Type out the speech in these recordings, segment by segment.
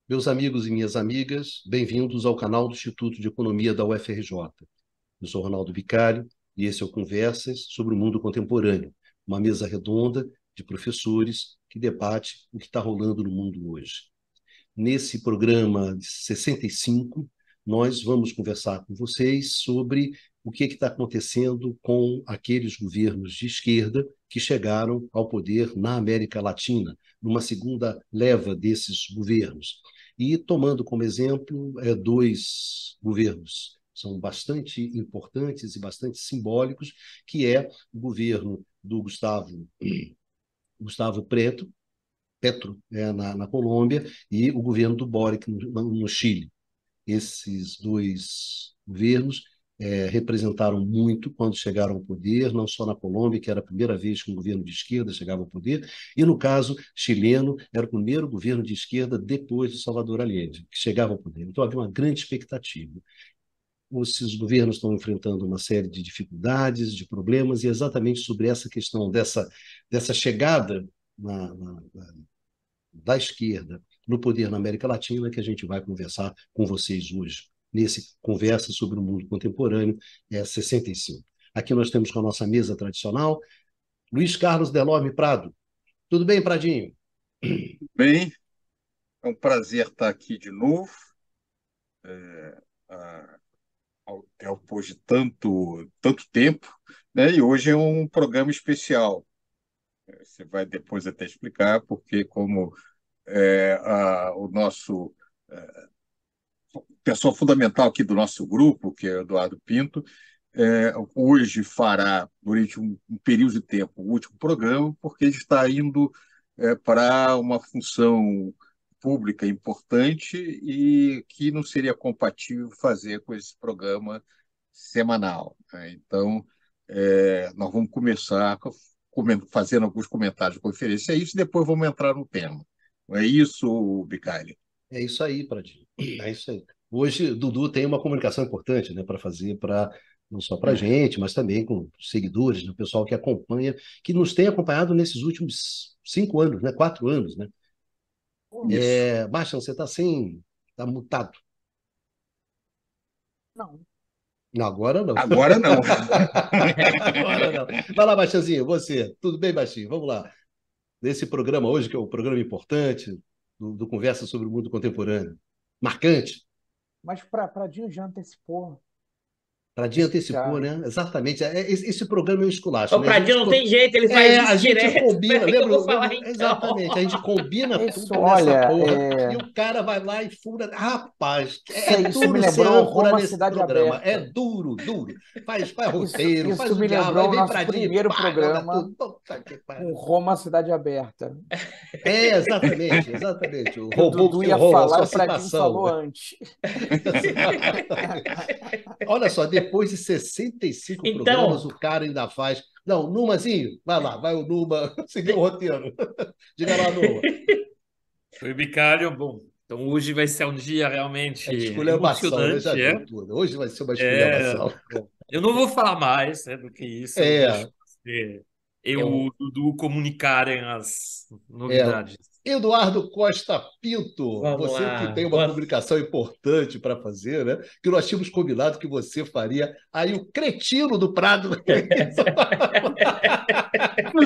Meus amigos e minhas amigas, bem-vindos ao canal do Instituto de Economia da UFRJ. Eu sou Ronaldo Vicário e esse é o Conversas sobre o Mundo Contemporâneo, uma mesa redonda de professores que debate o que está rolando no mundo hoje. Nesse programa de 65, nós vamos conversar com vocês sobre o que está acontecendo com aqueles governos de esquerda que chegaram ao poder na América Latina, numa segunda leva desses governos. E tomando como exemplo dois governos, são bastante importantes e bastante simbólicos, que é o governo do Gustavo Petro, na Colômbia, e o governo do Boric no Chile. Esses dois governos representaram muito quando chegaram ao poder, não só na Colômbia, que era a primeira vez que um governo de esquerda chegava ao poder, e no caso chileno, era o primeiro governo de esquerda depois de Salvador Allende, que chegava ao poder. Então havia uma grande expectativa. Esses governos estão enfrentando uma série de dificuldades, de problemas, e é exatamente sobre essa questão dessa chegada da esquerda no poder na América Latina que a gente vai conversar com vocês hoje, nesse Conversa sobre o Mundo Contemporâneo 65. Aqui nós temos com a nossa mesa tradicional Luiz Carlos Delorme Prado. Tudo bem, Pradinho? Bem, é um prazer estar aqui de novo, é, a- depois de tanto tempo, né? E hoje é um programa especial. Você vai depois até explicar, porque como o nosso pessoa fundamental aqui do nosso grupo, que é o Eduardo Pinto, hoje fará, durante um período de tempo, o último programa, porque ele está indo para uma função pública importante e que não seria compatível fazer com esse programa semanal, né? Então, nós vamos começar fazendo alguns comentários de conferência a isso e depois vamos entrar no tema. Não é isso, Bicalho? É isso aí, Pradinho. É isso aí. Hoje, Dudu tem uma comunicação importante, né, para fazer para não só para a gente, mas também com os seguidores, né, o pessoal que acompanha, que nos tem acompanhado nesses últimos 5 anos, né, 4 anos, né? Isso. Bastian, você está sem, está mutado. Não. Não, agora não. Agora não. Agora não. Vai lá, Bastianzinho, você. Tudo bem, Bastianho? Vamos lá. Nesse programa hoje, que é um programa importante, do Conversa sobre o Mundo Contemporâneo. Marcante. Mas para Dinho já antecipou. Pradinho Esse já. antecipou, né? Exatamente. Esse programa é um esculacho, O né? A gente, Pradinho não tem jeito, ele faz a isso gente direto. combina, Peraí que eu lembra, vou falar lembra? então. Exatamente, a gente combina Isso, tudo nessa olha, porra e o cara vai lá e fura. Rapaz, é isso me duro ser lembrou âncora Roma nesse Cidade programa. É Aberta. duro, duro. Faz Isso, roteiro, faz isso o me diabo, aí lembrou o vem nosso Pradinho, primeiro pá, joga programa tudo. Puta que com pariu. Roma Cidade Aberta. Exatamente, exatamente. Que o Roubou o Dudu teu ia rolo, a falar, sua o Pradinho citação. falou antes. Olha só, depois de 65 programas, Então, o cara ainda faz. Não, Numazinho, vai lá, vai o Numa seguir o de- roteiro. Diga lá, Numa. Oi, Bicalho. Bom, então hoje vai ser um dia realmente É de esculhambação, né? Já emocionante, viu é? tudo. Hoje vai ser uma É, esculhambação. bom, eu não vou falar mais, né, do que isso, eu deixo É, você, é, eu e o Dudu comunicarem as é. novidades. Eduardo Costa Pinto, Vamos você que lá. tem uma comunicação importante para fazer, né? Que nós tínhamos combinado que você faria. Aí o cretino do Prado. Não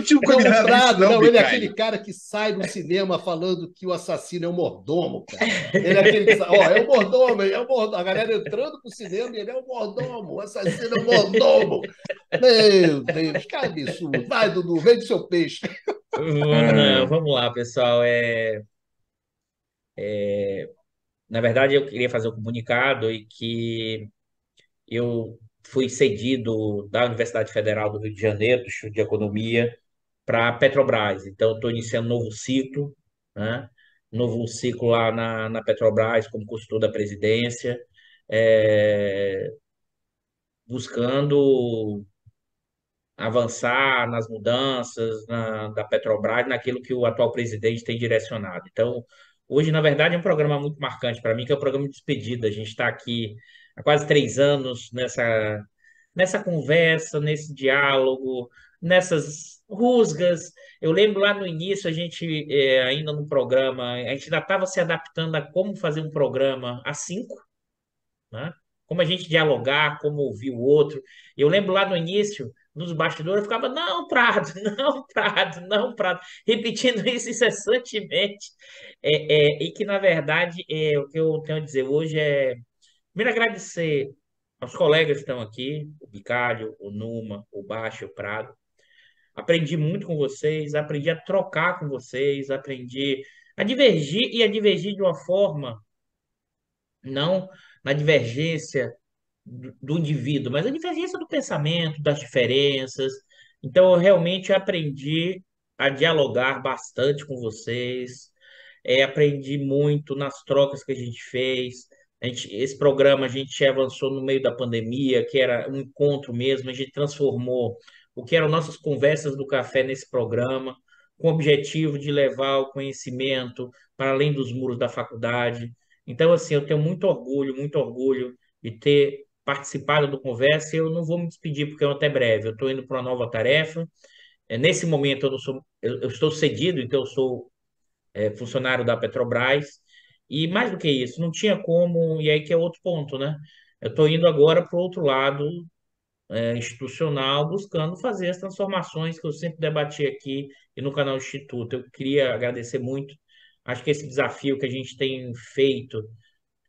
tinha Não, o combinado isso, Prado, não, não, ele é aquele Bicalho. cara que sai no cinema falando que o assassino é o mordomo, cara. Ele é aquele que sai, ó, é o mordomo, é o mordomo. A galera entrando pro cinema e ele é o mordomo, o assassino é o mordomo. Meu Deus, que absurdo. Vai, Dudu, vende seu peixe. Não, Ah, vamos lá, pessoal. Na verdade, eu queria fazer um comunicado e que eu fui cedido da Universidade Federal do Rio de Janeiro, do Instituto de Economia, para a Petrobras. Então, estou iniciando um novo ciclo, né? Novo ciclo lá na Petrobras, como consultor da presidência, é, buscando avançar nas mudanças da Petrobras, naquilo que o atual presidente tem direcionado. Então, hoje, na verdade, é um programa muito marcante para mim, que é o programa de despedida. A gente está aqui há quase 3 anos nessa conversa, nesse diálogo, nessas rusgas. Eu lembro lá no início, a gente, ainda no programa, a gente ainda estava se adaptando a como fazer um programa a cinco, né? Como a gente dialogar, como ouvir o outro. Eu lembro lá no início, nos bastidores, eu ficava, não, Prado, não, Prado, não, Prado, repetindo isso incessantemente. E que, na verdade, o que eu tenho a dizer hoje é, primeiro, agradecer aos colegas que estão aqui, o Bicalho, o Numa, o Baixo, o Prado. Aprendi muito com vocês, aprendi a trocar com vocês, aprendi a divergir e a divergir de uma forma, não na divergência do indivíduo, mas a divergência do pensamento, das diferenças. Então, eu realmente aprendi a dialogar bastante com vocês, aprendi muito nas trocas que a gente fez. Esse programa a gente avançou no meio da pandemia, que era um encontro mesmo, a gente transformou o que eram nossas conversas do café nesse programa, com o objetivo de levar o conhecimento para além dos muros da faculdade. Então, assim, eu tenho muito orgulho de ter participado do Conversa, e eu não vou me despedir porque é até breve. Eu estou indo para uma nova tarefa. Nesse momento eu não sou, eu estou cedido, então eu sou funcionário da Petrobras. E mais do que isso, não tinha como, e aí que é outro ponto, né? Eu estou indo agora para o outro lado, institucional, buscando fazer as transformações que eu sempre debati aqui e no canal do Instituto. Eu queria agradecer muito. Acho que esse desafio que a gente tem feito,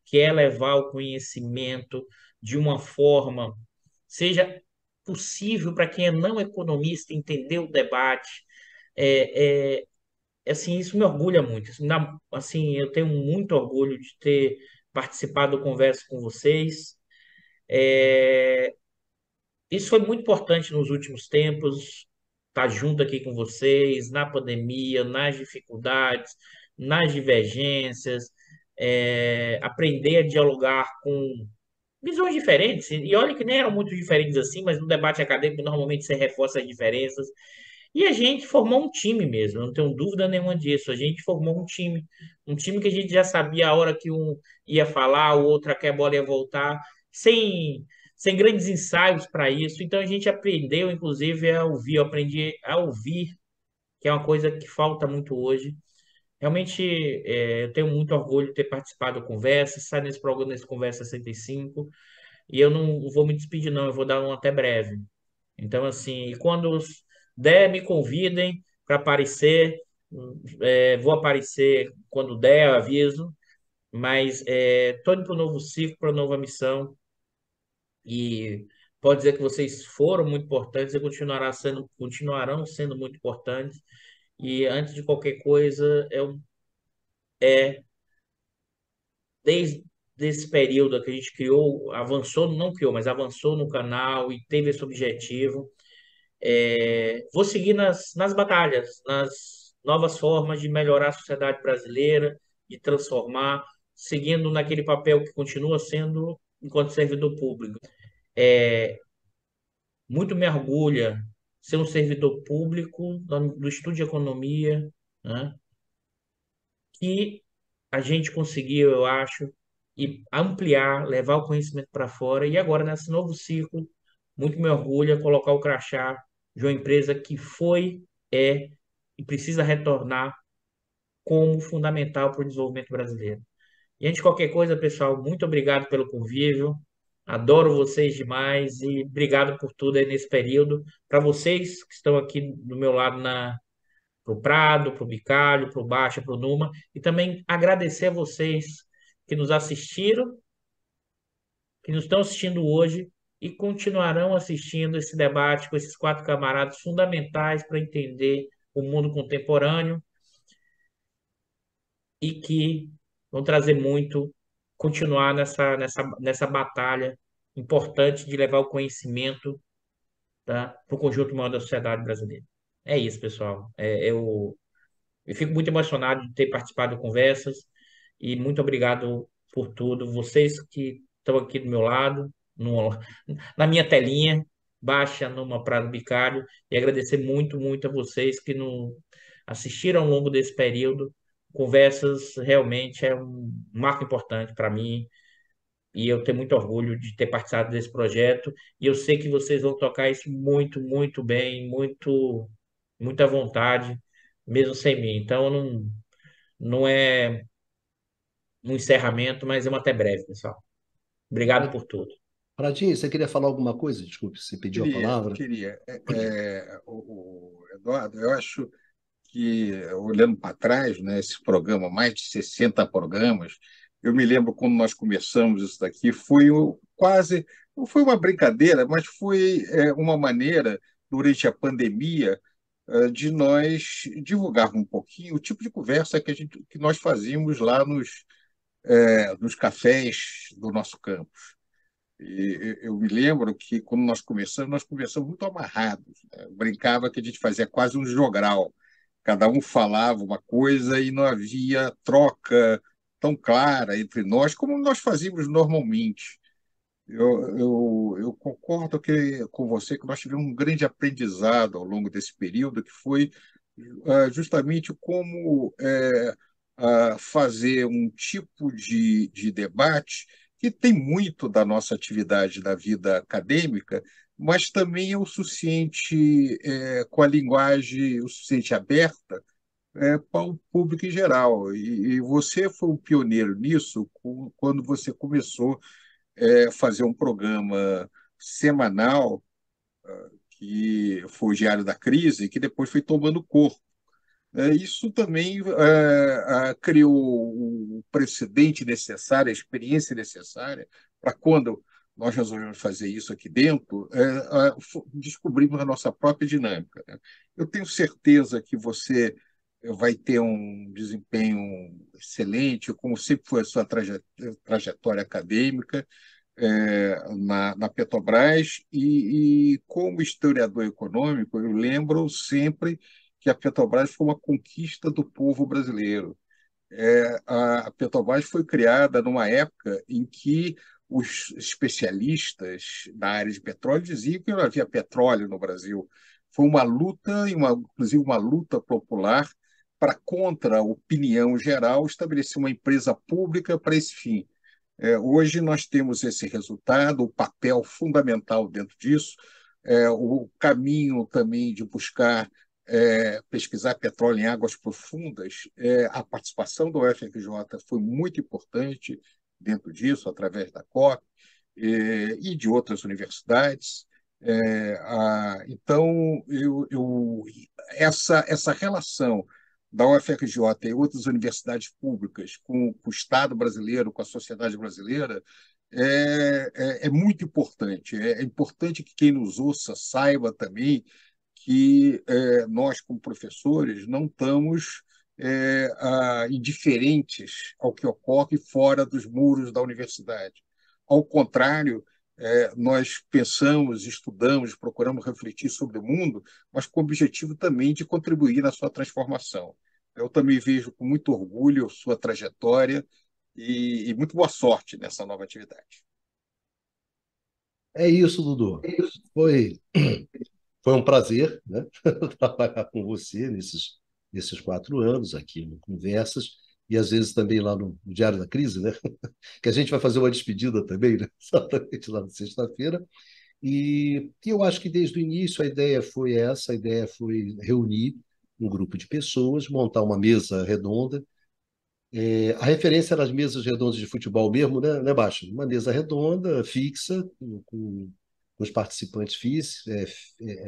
que é levar o conhecimento de uma forma, seja possível para quem é não economista entender o debate, é, assim, isso me orgulha muito. Isso me dá, assim, eu tenho muito orgulho de ter participado do Conversa com vocês. É, isso foi muito importante nos últimos tempos, estar junto aqui com vocês, na pandemia, nas dificuldades, nas divergências, aprender a dialogar com visões diferentes. E olha que nem eram muito diferentes assim, mas no debate acadêmico normalmente você reforça as diferenças. E a gente formou um time mesmo, eu não tenho dúvida nenhuma disso. A gente formou um time que a gente já sabia a hora que um ia falar, o outro a que a bola ia voltar, sem, sem grandes ensaios para isso. Então a gente aprendeu, inclusive, a ouvir. Eu aprendi a ouvir, que é uma coisa que falta muito hoje. Realmente, eu tenho muito orgulho de ter participado da conversa, estar nesse programa, nesse Conversa 65, e eu não vou me despedir, não, eu vou dar um até breve. Então, assim, e quando der, me convidem para aparecer. Vou aparecer quando der, eu aviso. Mas estou indo para o novo ciclo, para a nova missão. E pode dizer que vocês foram muito importantes e continuarão sendo muito importantes. E antes de qualquer coisa, é desde esse período que a gente criou, avançou, não criou, mas avançou no canal e teve esse objetivo. Vou seguir nas batalhas, nas novas formas de melhorar a sociedade brasileira, de transformar, seguindo naquele papel que continua sendo enquanto servidor público. Muito me orgulha ser um servidor público do estudo de economia, né? Que a gente conseguiu, eu acho, e ampliar, levar o conhecimento para fora. E agora, nesse novo ciclo, muito me orgulha colocar o crachá de uma empresa que foi, é e precisa retornar como fundamental para o desenvolvimento brasileiro. E antes de qualquer coisa, pessoal, muito obrigado pelo convívio. Adoro vocês demais e obrigado por tudo aí nesse período. Para vocês que estão aqui do meu lado para o Prado, para o Bicalho, para o Baixa, para o Numa, e também agradecer a vocês que nos assistiram, que nos estão assistindo hoje e continuarão assistindo esse debate com esses quatro camaradas fundamentais para entender o mundo contemporâneo e que vão trazer muito, continuar nessa batalha importante de levar o conhecimento, tá, para o conjunto maior da sociedade brasileira. É isso, pessoal. Eu fico muito emocionado de ter participado de conversas e muito obrigado por tudo. Vocês que estão aqui do meu lado, na minha telinha, baixa numa Prado Bicalho, e agradecer muito a vocês que nos assistiram ao longo desse período. Conversas realmente é um marco importante para mim, e eu tenho muito orgulho de ter participado desse projeto, e eu sei que vocês vão tocar isso muito, muito bem, muito, muita vontade, mesmo sem mim. Então, não é um encerramento, mas é um até breve, pessoal. Obrigado por tudo. Pradinho, você queria falar alguma coisa? Desculpe, você pediu a Queria, palavra. queria. Eduardo, eu acho que, olhando para trás, né, esse programa, mais de 60 programas, eu me lembro quando nós começamos isso daqui, quase, não foi uma brincadeira, mas foi uma maneira, durante a pandemia, de nós divulgarmos um pouquinho o tipo de conversa que nós fazíamos lá nos cafés do nosso campus. E eu me lembro que, quando nós começamos muito amarrados, né? Eu brincava que a gente fazia quase um jogral. Cada um falava uma coisa e não havia troca tão clara entre nós como nós fazíamos normalmente. Eu concordo com você que nós tivemos um grande aprendizado ao longo desse período, que foi justamente como fazer um tipo de debate que tem muito da nossa atividade da vida acadêmica, mas também é o suficiente, com a linguagem o suficiente aberta, para o público em geral. E você foi um pioneiro nisso quando você começou fazer um programa semanal, que foi o Diário da Crise, que depois foi tomando corpo. Isso também criou o precedente necessário, a experiência necessária para, quando nós resolvemos fazer isso aqui dentro, descobrirmos a nossa própria dinâmica, né? Eu tenho certeza que você vai ter um desempenho excelente, como sempre foi a sua trajetória acadêmica, na Petrobras, e como historiador econômico, eu lembro sempre que a Petrobras foi uma conquista do povo brasileiro. A Petrobras foi criada numa época em que os especialistas da área de petróleo diziam que não havia petróleo no Brasil. Foi uma luta, inclusive uma luta popular, para, contra a opinião geral, estabelecer uma empresa pública para esse fim. Hoje nós temos esse resultado, o papel fundamental dentro disso, o caminho também de buscar pesquisar petróleo em águas profundas. A participação do UFRJ foi muito importante dentro disso, através da COP, e de outras universidades. Então, essa relação da UFRJ e outras universidades públicas com o Estado brasileiro, com a sociedade brasileira, é muito importante. É importante que quem nos ouça saiba também que nós, como professores, não estamos indiferentes ao que ocorre fora dos muros da universidade. Ao contrário, nós pensamos, estudamos, procuramos refletir sobre o mundo, mas com o objetivo também de contribuir na sua transformação. Eu também vejo com muito orgulho sua trajetória e muito boa sorte nessa nova atividade. É isso, Dudu. Foi, foi um prazer, né, trabalhar com você nesses 4 anos aqui no Conversas, e às vezes também lá no Diário da Crise, né? Que a gente vai fazer uma despedida também, né? Exatamente lá na sexta-feira. E eu acho que desde o início a ideia foi essa, a ideia foi reunir um grupo de pessoas, montar uma mesa redonda. A referência era as mesas redondas de futebol mesmo, né, Baixa? Uma mesa redonda, fixa, com os participantes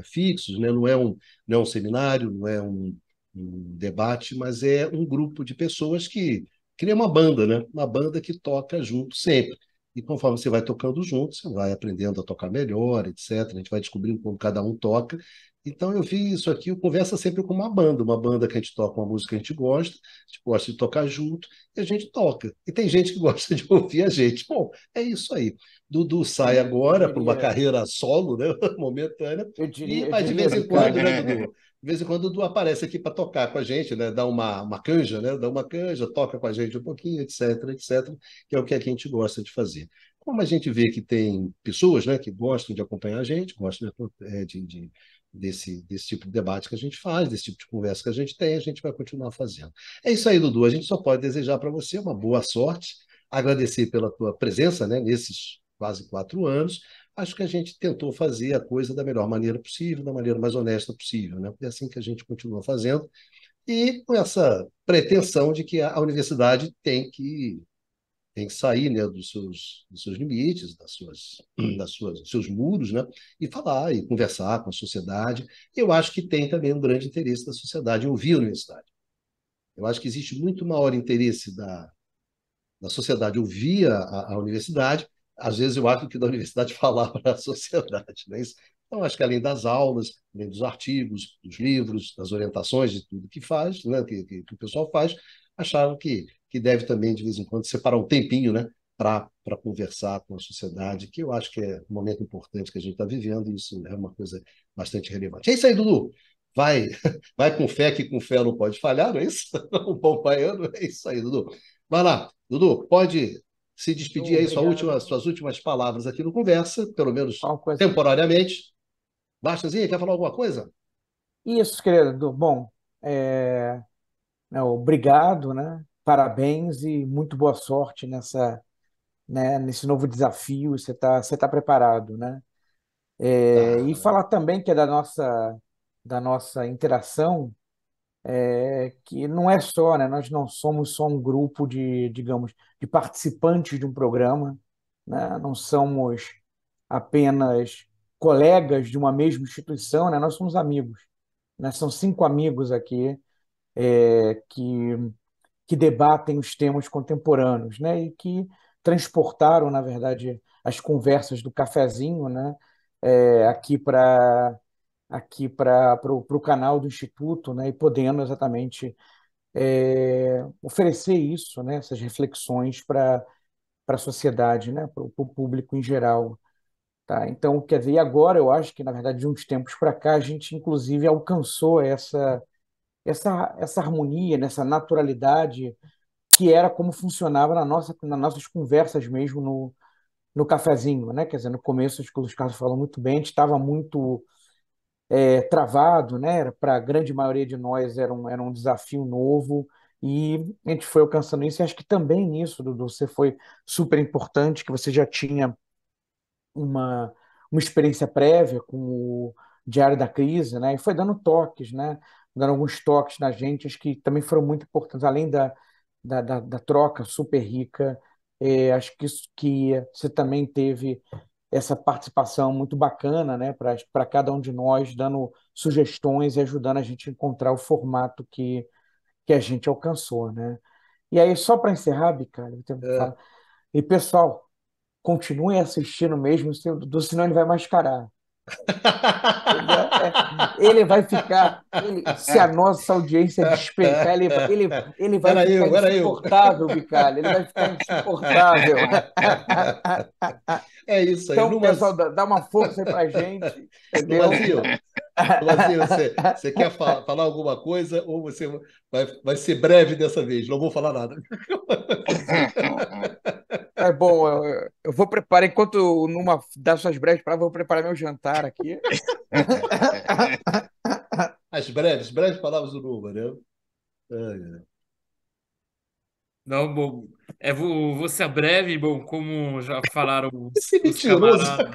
fixos, né? Não é um seminário, não é um debate, mas é um grupo de pessoas que cria uma banda, né? Uma banda que toca junto sempre. E conforme você vai tocando junto, você vai aprendendo a tocar melhor, etc. A gente vai descobrindo como cada um toca. Então eu vi isso aqui, eu conversa sempre com uma banda que a gente toca uma música que a gente gosta de tocar junto, e a gente toca. E tem gente que gosta de ouvir a gente. Bom, é isso aí. Dudu sai Eu agora para uma diria, carreira solo, né, momentânea, eu mas de diria, vez em quando, né, Bicalho. Dudu? De vez em quando o Dudu aparece aqui para tocar com a gente, né? Dá uma canja, né? Dá uma canja, toca com a gente um pouquinho, etc, etc, que é o que a gente gosta de fazer. Como a gente vê que tem pessoas, né, que gostam de acompanhar a gente, gostam desse tipo de debate que a gente faz, desse tipo de conversa que a gente tem, a gente vai continuar fazendo. É isso aí, Dudu. A gente só pode desejar para você uma boa sorte. agradecer pela tua presença, né, nesses quase 4 anos. Acho que a gente tentou fazer a coisa da melhor maneira possível, da maneira mais honesta possível, né? É assim que a gente continua fazendo, e com essa pretensão de que a universidade tem que sair, né, dos seus limites, dos seus muros, né, e falar e conversar com a sociedade. Eu acho que tem também um grande interesse da sociedade em ouvir a universidade. Eu acho que existe muito maior interesse da sociedade ouvir a universidade. Às vezes eu acho que da universidade falar para a sociedade, né? Então, acho que além das aulas, além dos artigos, dos livros, das orientações, de tudo que faz, né, que o pessoal faz, acharam que deve também, de vez em quando, separar um tempinho, né, para conversar com a sociedade, que eu acho que é um momento importante que a gente está vivendo, e isso é uma coisa bastante relevante. É isso aí, Dudu. Vai, vai com fé, que com fé não pode falhar, não é isso? O bom baiano, é isso aí, Dudu. Vai lá, Dudu, pode se despedir aí, Obrigado. suas últimas palavras aqui no Conversa, pelo menos Uma coisa. temporariamente. Bastazinha, quer falar alguma coisa? Isso, querido. Bom, é, obrigado, né? Parabéns e muito boa sorte nesse novo desafio. Você tá preparado, né? E Ah, falar também que é da nossa interação, que não é só, né? Nós não somos só um grupo de, digamos, de participantes de um programa, né? Não somos apenas colegas de uma mesma instituição, né? Nós somos amigos, né? São 5 amigos aqui, que debatem os temas contemporâneos, né? E que transportaram, na verdade, as conversas do cafezinho, né? Aqui para o canal do Instituto, né? E podendo exatamente oferecer isso, né? Essas reflexões para a sociedade, né? Para o público em geral. Tá? Então, quer dizer, e agora eu acho que, na verdade, de uns tempos para cá, a gente, inclusive, alcançou essa harmonia, nessa naturalidade que era como funcionava nas nossas conversas mesmo no cafezinho, né? Quer dizer, no começo, acho que o Luiz Carlos falou muito bem, a gente estava muito travado, né? Para a grande maioria de nós era um desafio novo, e a gente foi alcançando isso. E acho que também nisso, Dudu, você foi super importante, que você já tinha uma, uma experiência prévia com o Diário da Crise, né? E foi dando toques, né? Dando alguns toques na gente, acho que também foram muito importantes, além da troca super rica. Acho que isso que você também teve essa participação muito bacana, né? Para cada um de nós, dando sugestões e ajudando a gente a encontrar o formato que a gente alcançou, né? E aí, só para encerrar, Bicalho, eu tenho que é. falar. E pessoal, continuem assistindo mesmo, senão ele vai mascarar. Entendeu? Ele vai ficar. Se a nossa audiência despencar, ele vai ficar Era eu. insuportável, Bicalho. Ele vai ficar insuportável. É isso aí. Então, pessoal, dá uma força aí pra gente, entendeu? Numazinho, Numazinho, você quer falar alguma coisa ou você vai ser breve dessa vez? Não vou falar nada. É bom, eu vou preparar, enquanto numa das suas breves palavras, eu vou preparar meu jantar aqui. As breves palavras do Numa, né? É. Não, bom, vou ser breve, bom, como já falaram Esse os mentiroso. camaradas,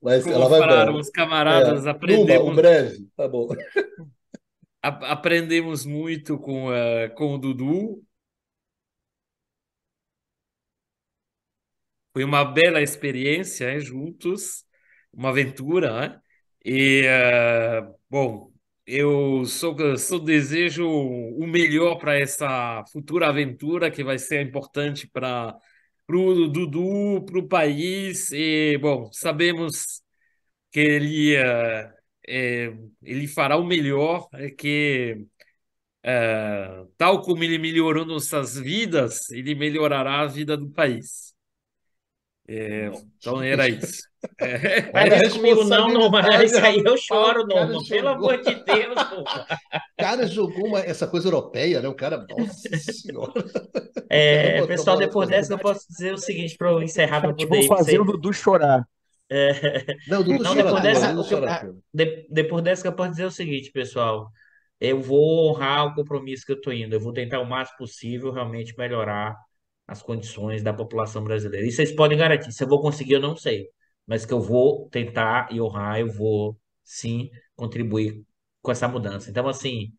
Mas como ela vai falaram breve. os camaradas, Numa, o breve. Tá bom. aprendemos muito com o Dudu. Foi uma bela experiência, juntos, uma aventura, né? E, bom, eu só desejo o melhor para essa futura aventura que vai ser importante para o Dudu, para o país. E, bom, sabemos que ele fará o melhor, tal como ele melhorou nossas vidas, ele melhorará a vida do país. Bom. Então era isso. Faz Olha a isso comigo não, Norma. responsabilidade, Isso aí eu rapaz. choro, O cara Norma. Pelo jogou. amor de Deus, Norma. O cara jogou essa coisa europeia, né? O cara, nossa senhora. O cara botou a Pessoal, bola nas depois costas dessa eu dele. posso dizer o seguinte para eu encerrar, para eu Vou poder ir. fazer o Dudu chorar. Não, o Dudu Não, chora à depois toa, o dessa, Dudu chora à toa. depois dessa que eu posso dizer o seguinte, pessoal. eu vou honrar o compromisso que eu estou indo. Eu vou tentar o máximo possível realmente melhorar as condições da população brasileira. Isso vocês podem garantir. Se eu vou conseguir, eu não sei. Mas que eu vou tentar e honrar, eu vou sim contribuir com essa mudança. Então, assim,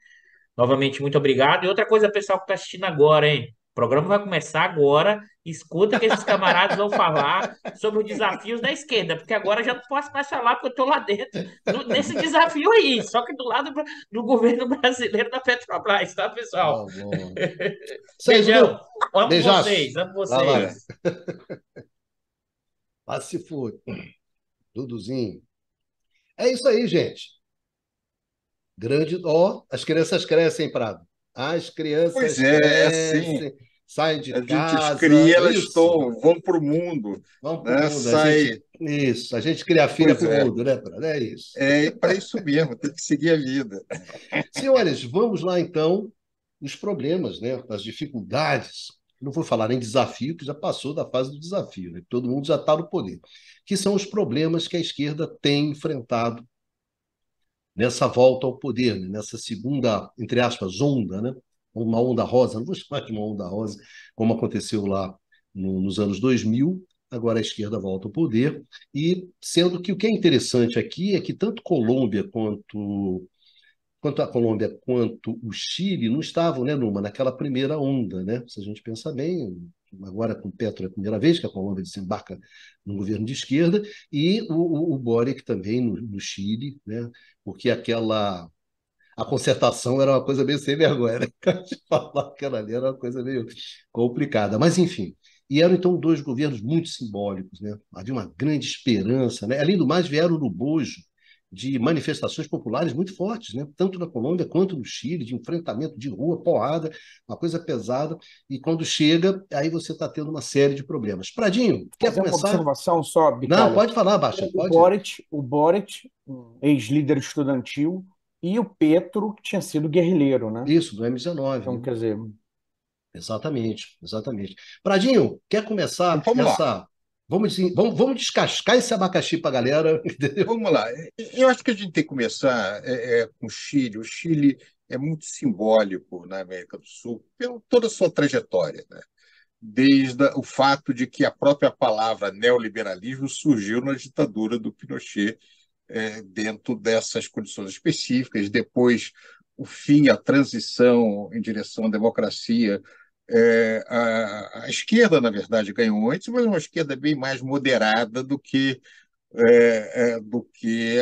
novamente, muito obrigado. E outra coisa, pessoal que está assistindo agora, hein? O programa vai começar agora. Escuta que esses camaradas vão falar sobre os desafios da esquerda, porque agora eu já não posso mais falar, porque eu estou lá dentro, nesse desafio aí, só que do lado do governo brasileiro da Petrobras, tá, pessoal? Tá bom. Sérgio Beijão. Duque, Amo beijaço. vocês, amo Vai lá. vocês. Ah, se for. Duduzinho. É isso aí, gente. Grande. Ó, as crianças crescem, Prado. As Pois crianças é assim. crescem, saem de A gente casa. cria, É elas isso. vão para o mundo, Vamos para o né? mundo. Isso. A gente cria filha Pois para o é, mundo, né, Prado? É isso. é para isso mesmo, tem que seguir a vida. Senhores, vamos lá então nos problemas, né? Nas dificuldades. Não vou falar em desafio, que já passou da fase do desafio, né? Todo mundo já está no poder. Que são os problemas que a esquerda tem enfrentado nessa volta ao poder, né? Nessa segunda, entre aspas, onda, né? Uma onda rosa, não vou chamar de uma onda rosa, como aconteceu lá nos anos 2000. Agora a esquerda volta ao poder, e sendo que o que é interessante aqui é que tanto Colômbia quanto a Colômbia quanto o Chile não estavam, né, naquela primeira onda, né? Se a gente pensar bem, agora com o Petro é a primeira vez que a Colômbia desembarca no governo de esquerda, e o Boric também no Chile, né? Porque a concertação era uma coisa meio sem vergonha, né? De falar que aquela ali era uma coisa meio complicada. Mas, enfim, e eram então dois governos muito simbólicos, né? Havia uma grande esperança, né? Além do mais, vieram no bojo de manifestações populares muito fortes, né? Tanto na Colômbia quanto no Chile, de enfrentamento de rua, porrada, uma coisa pesada. E quando chega, aí você está tendo uma série de problemas. Pradinho, quer Fazer uma começar? observação só, Não, Bicalha. pode falar, Baixa, O pode. Boric, o Boric, um ex-líder estudantil, e o Petro, que tinha sido guerrilheiro, né? Isso, do M19, Então, né? quer dizer, Exatamente, exatamente. Pradinho, quer Então, começar vamos lá. essa. Vamos descascar esse abacaxi para a galera, entendeu? Vamos lá. Eu acho que a gente tem que começar com o Chile. O Chile é muito simbólico na América do Sul, pela toda a sua trajetória, né? Desde o fato de que a própria palavra neoliberalismo surgiu na ditadura do Pinochet, dentro dessas condições específicas. Depois, o fim, a transição em direção à democracia. A esquerda, na verdade, ganhou antes, mas uma esquerda bem mais moderada do que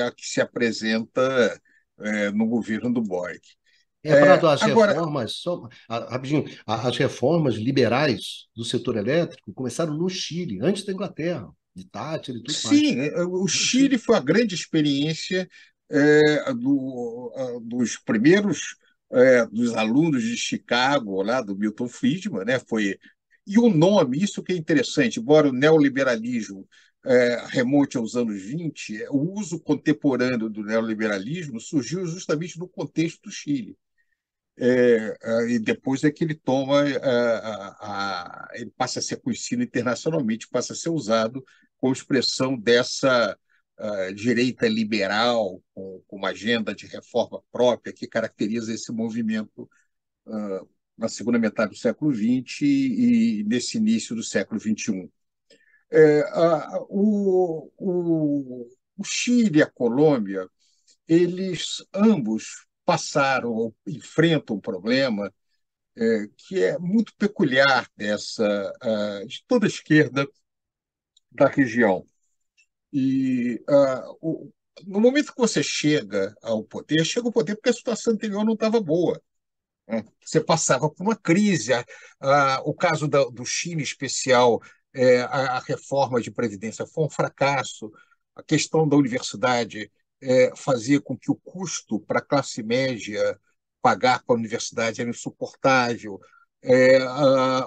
a que se apresenta no governo do Boric. Prado, as Agora, reformas, rapidinho, as reformas liberais do setor elétrico começaram no Chile, antes da Inglaterra, de Thatcher e tudo mais. sim, o No Chile. Chile foi a grande experiência dos primeiros dos alunos de Chicago, lá do Milton Friedman, né? E o nome, isso que é interessante, embora o neoliberalismo remonte aos anos 20, o uso contemporâneo do neoliberalismo surgiu justamente no contexto do Chile. E depois é que ele toma, ele passa a ser conhecido internacionalmente, passa a ser usado como expressão dessa direita liberal, com uma agenda de reforma própria que caracteriza esse movimento na segunda metade do século XX e nesse início do século XXI. O Chile e a Colômbia, eles ambos passaram ou enfrentam um problema que é muito peculiar de toda a esquerda da região. E no momento que você chega ao poder porque a situação anterior não estava boa, né? Você passava por uma crise. O caso do Chile, em especial, a reforma de Previdência foi um fracasso. A questão da universidade fazia com que o custo para a classe média pagar para a universidade era insuportável.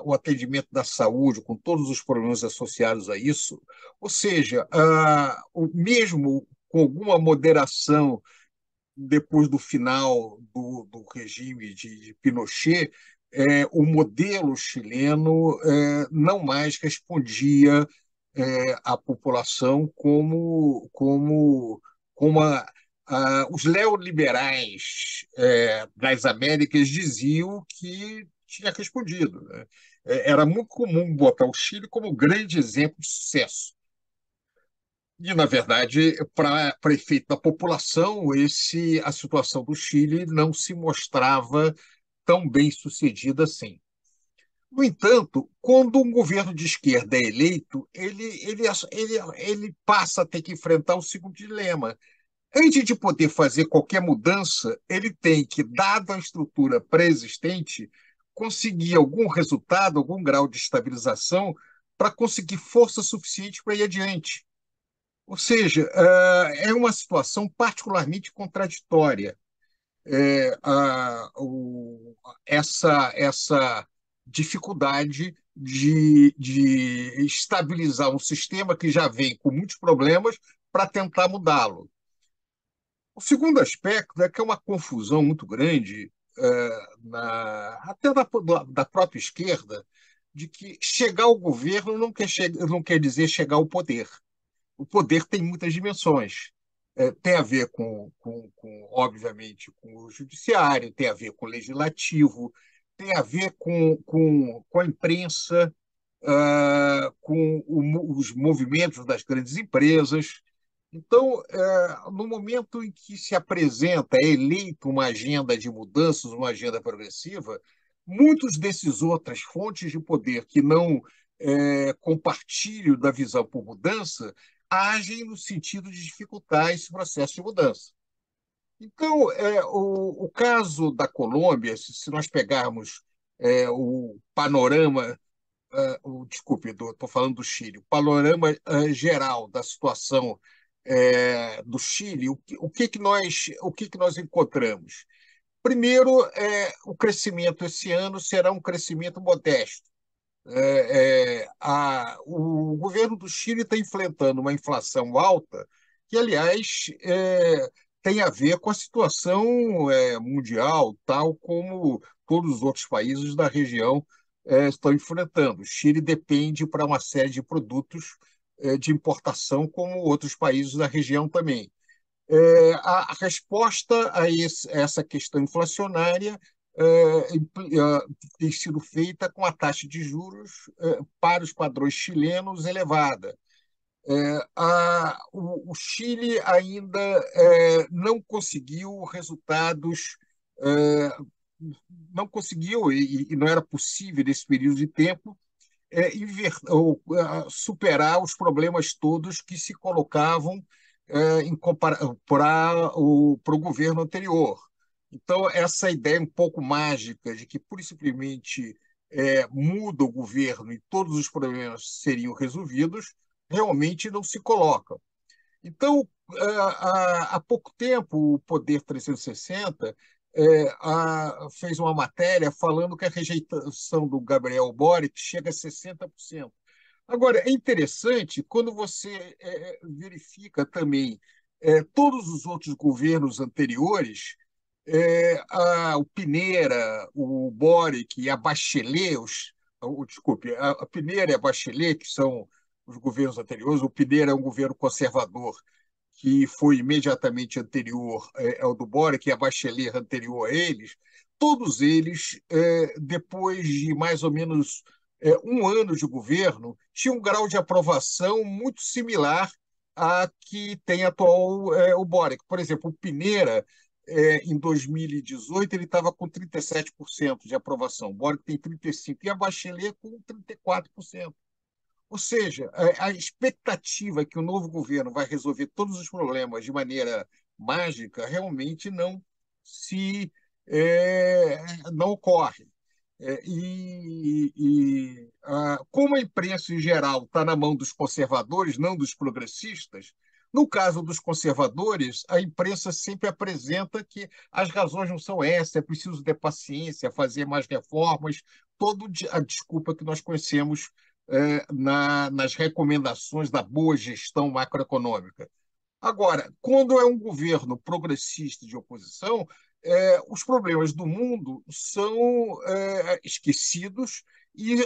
O atendimento da saúde, com todos os problemas associados a isso. Ou seja, mesmo com alguma moderação depois do final do regime de Pinochet, o modelo chileno não mais respondia à população como os neoliberais das Américas diziam que tinha respondido, né? Era muito comum botar o Chile como grande exemplo de sucesso. E, na verdade, para efeito da população, a situação do Chile não se mostrava tão bem sucedida assim. No entanto, quando um governo de esquerda é eleito, ele passa a ter que enfrentar o seguinte dilema. Antes de poder fazer qualquer mudança, ele tem que, dada a estrutura pré-existente, conseguir algum resultado, algum grau de estabilização, para conseguir força suficiente para ir adiante. Ou seja, é uma situação particularmente contraditória. É, a- o- essa dificuldade de estabilizar um sistema que já vem com muitos problemas para tentar mudá-lo. O segundo aspecto é que é uma confusão muito grande, até da própria esquerda, de que chegar ao governo não quer dizer chegar ao poder. O poder tem muitas dimensões. Tem a ver obviamente, com o judiciário, tem a ver com o legislativo, tem a ver com a imprensa, com os movimentos das grandes empresas. Então, no momento em que se apresenta, é eleita uma agenda de mudanças, uma agenda progressiva, muitos desses outras fontes de poder que não compartilham da visão por mudança agem no sentido de dificultar esse processo de mudança. Então, o caso da Colômbia, se nós pegarmos o panorama desculpe, estou falando do Chile, o panorama geral da situação do Chile, o que nós encontramos? Primeiro, o crescimento esse ano será um crescimento modesto. O governo do Chile está enfrentando uma inflação alta, que, aliás, tem a ver com a situação mundial, tal como todos os outros países da região estão enfrentando. O Chile depende para uma série de produtos de importação, como outros países da região também. A resposta a essa questão inflacionária tem sido feita com a taxa de juros para os padrões chilenos elevada. O Chile ainda não conseguiu resultados, é, não conseguiu, e não era possível nesse período de tempo, superar os problemas todos que se colocavam para o governo anterior. Então, essa ideia um pouco mágica de que, pura e simplesmente, muda o governo e todos os problemas seriam resolvidos, realmente não se coloca. Então, há pouco tempo, o Poder 360 fez uma matéria falando que a rejeição do Gabriel Boric chega a 60%. Agora, é interessante quando você verifica também todos os outros governos anteriores, o Piñera, o Boric e a Bachelet, desculpe, a Piñera e a Bachelet, que são os governos anteriores, o Piñera é um governo conservador que foi imediatamente anterior ao do Boric, e a Bachelet anterior a eles, todos eles, depois de mais ou menos um ano de governo, tinham um grau de aprovação muito similar a que tem atual o Boric. Por exemplo, o Piñera, em 2018, ele estava com 37% de aprovação, o Boric tem 35%, e a Bachelet com 34%. Ou seja, a expectativa que o novo governo vai resolver todos os problemas de maneira mágica realmente se não ocorre. Como a imprensa em geral está na mão dos conservadores, não dos progressistas, no caso dos conservadores, a imprensa sempre apresenta que as razões não são essas, é preciso ter paciência, fazer mais reformas, toda a desculpa que nós conhecemos nas recomendações da boa gestão macroeconômica. Agora, quando é um governo progressista de oposição, os problemas do mundo são esquecidos e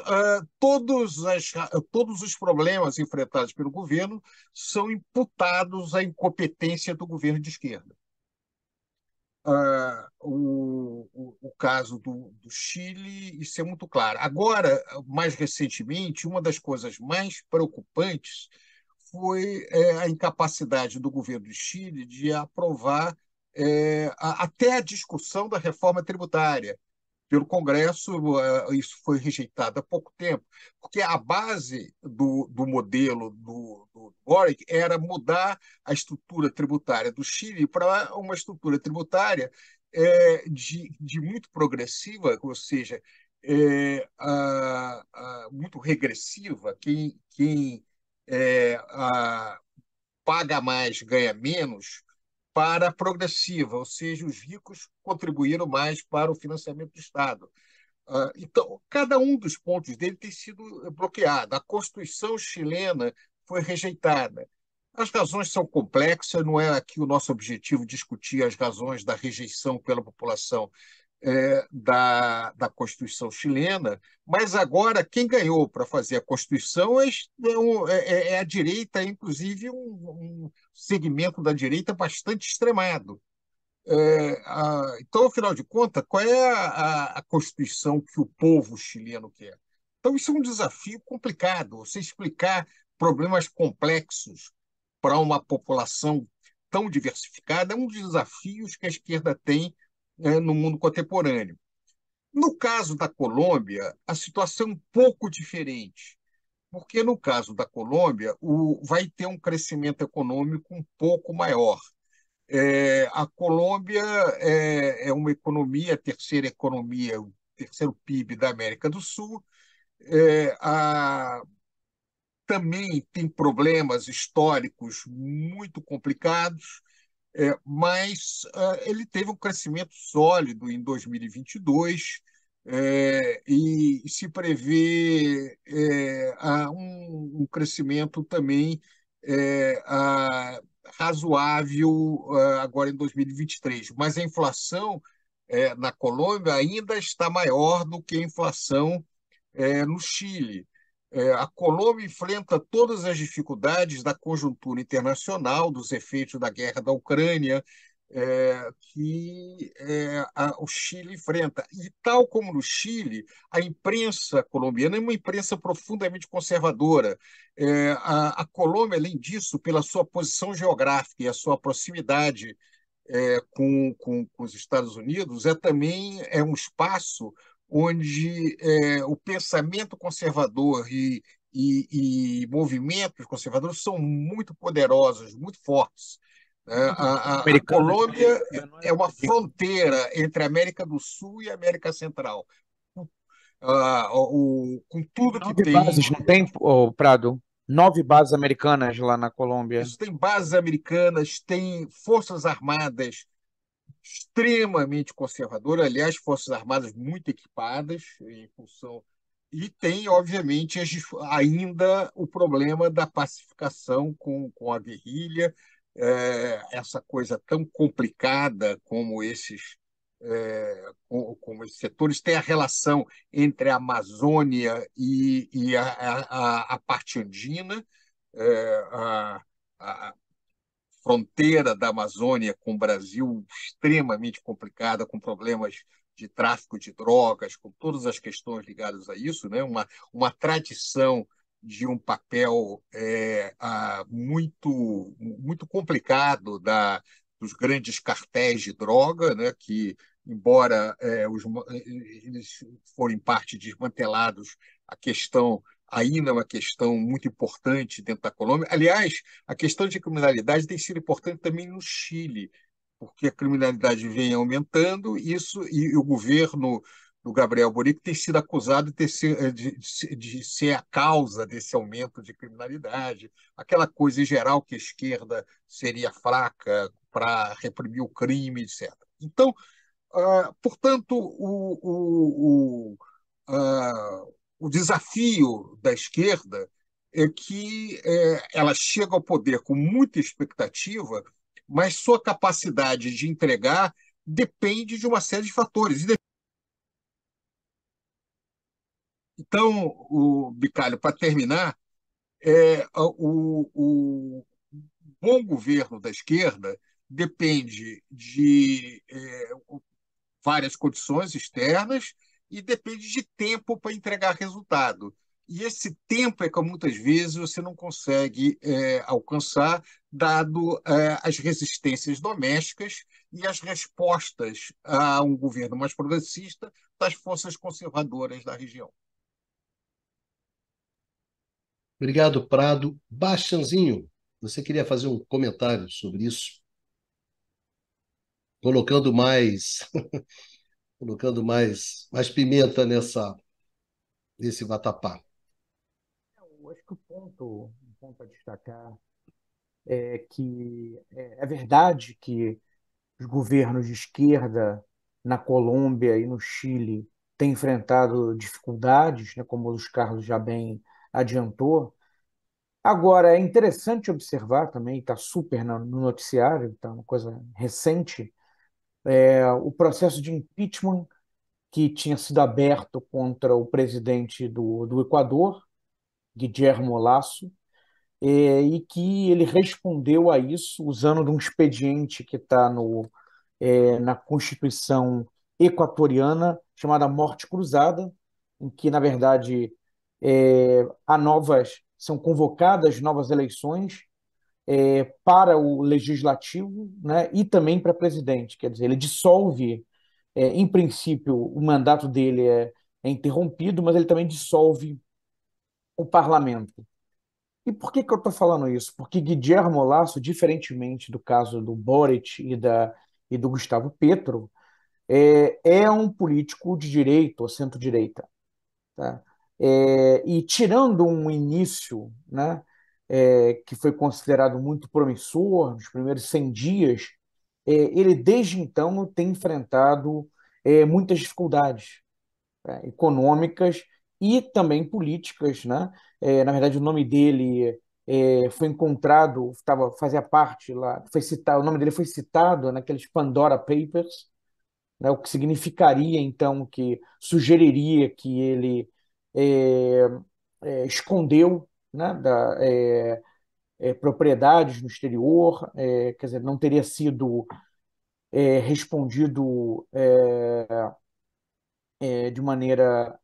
todos os problemas enfrentados pelo governo são imputados à incompetência do governo de esquerda. o caso do Chile, isso é muito claro. Agora, mais recentemente, uma das coisas mais preocupantes foi a incapacidade do governo do Chile de aprovar até a discussão da reforma tributária pelo Congresso. Isso foi rejeitado há pouco tempo, porque a base do modelo do Boric era mudar a estrutura tributária do Chile para uma estrutura tributária de muito progressiva, ou seja, muito regressiva. Quem paga mais ganha menos, para a progressiva, ou seja, os ricos contribuíram mais para o financiamento do Estado. Então, cada um dos pontos dele tem sido bloqueado. A Constituição chilena foi rejeitada. As razões são complexas, não é aqui o nosso objetivo discutir as razões da rejeição pela população da Constituição chilena, mas agora quem ganhou para fazer a Constituição é a direita, inclusive um segmento da direita bastante extremado. Então, afinal de contas, qual é a Constituição que o povo chileno quer? Então, isso é um desafio complicado. Você explicar problemas complexos para uma população tão diversificada é um dos desafios que a esquerda tem no mundo contemporâneo. No caso da Colômbia, a situação é um pouco diferente, porque no caso da Colômbia, vai ter um crescimento econômico um pouco maior. A Colômbia é uma economia, a terceira economia, o terceiro PIB da América do Sul. Também tem problemas históricos muito complicados, mas ele teve um crescimento sólido em 2022, e se prevê um crescimento também razoável agora em 2023. Mas a inflação na Colômbia ainda está maior do que a inflação no Chile. A Colômbia enfrenta todas as dificuldades da conjuntura internacional, dos efeitos da guerra da Ucrânia, que o Chile enfrenta. E, tal como no Chile, a imprensa colombiana é uma imprensa profundamente conservadora. A Colômbia, além disso, pela sua posição geográfica e a sua proximidade com os Estados Unidos, também um espaço onde o pensamento conservador e movimentos conservadores são muito poderosos, muito fortes. A Colômbia é uma fronteira entre a América do Sul e a América Central. Com tudo que Nove tem. bases, não tem, Prado? 9 bases americanas lá na Colômbia. Isso, tem bases americanas, tem forças armadas extremamente conservadoras, aliás, forças armadas muito equipadas em função. E tem, obviamente, ainda o problema da pacificação com a guerrilha, essa coisa tão complicada como como esses setores. Tem a relação entre a Amazônia e a parte andina, a fronteira da Amazônia com o Brasil extremamente complicada, com problemas de tráfico de drogas, com todas as questões ligadas a isso, né? Uma tradição de um papel muito complicado dos grandes cartéis de droga, né? Que, embora eles forem parte desmantelados, a questão ainda é uma questão muito importante dentro da Colômbia. Aliás, a questão de criminalidade tem sido importante também no Chile, porque a criminalidade vem aumentando, e o governo do Gabriel Boric tem sido acusado de ser a causa desse aumento de criminalidade, aquela coisa em geral que a esquerda seria fraca para reprimir o crime, etc. Então, portanto, o desafio da esquerda é que ela chega ao poder com muita expectativa, mas sua capacidade de entregar depende de uma série de fatores. Então, Bicalho, para terminar, o bom governo da esquerda depende de várias condições externas e depende de tempo para entregar resultado. E esse tempo é que muitas vezes você não consegue alcançar, dado as resistências domésticas e as respostas a um governo mais progressista das forças conservadoras da região. Obrigado, Prado. Bastianzinho, você queria fazer um comentário sobre isso, colocando mais, colocando mais pimenta nesse vatapá. Eu acho que um ponto a destacar é que é verdade que os governos de esquerda na Colômbia e no Chile têm enfrentado dificuldades, né, como o Luiz Carlos já bem adiantou. Agora, é interessante observar também, está super no noticiário, está uma coisa recente, o processo de impeachment que tinha sido aberto contra o presidente do Equador, Guillermo Lasso, e que ele respondeu a isso usando de um expediente que está na Constituição equatoriana, chamada Morte Cruzada, em que, na verdade, são convocadas novas eleições para o legislativo, né, e também para presidente. Quer dizer, ele dissolve, em princípio, o mandato dele é interrompido, mas ele também dissolve o parlamento. E por que eu estou falando isso? Porque Guillermo Lasso, diferentemente do caso do Boric e do Gustavo Petro, é um político de direita ou centro-direita. Tá? E tirando um início, né, que foi considerado muito promissor, nos primeiros 100 dias, ele desde então tem enfrentado muitas dificuldades, né, econômicas e também políticas, né? Na verdade, o nome dele foi encontrado, fazia parte lá, foi citado, o nome dele foi citado naqueles Pandora Papers, né? O que significaria então que sugeriria que ele é, escondeu, né, propriedades no exterior, quer dizer, não teria sido respondido de maneira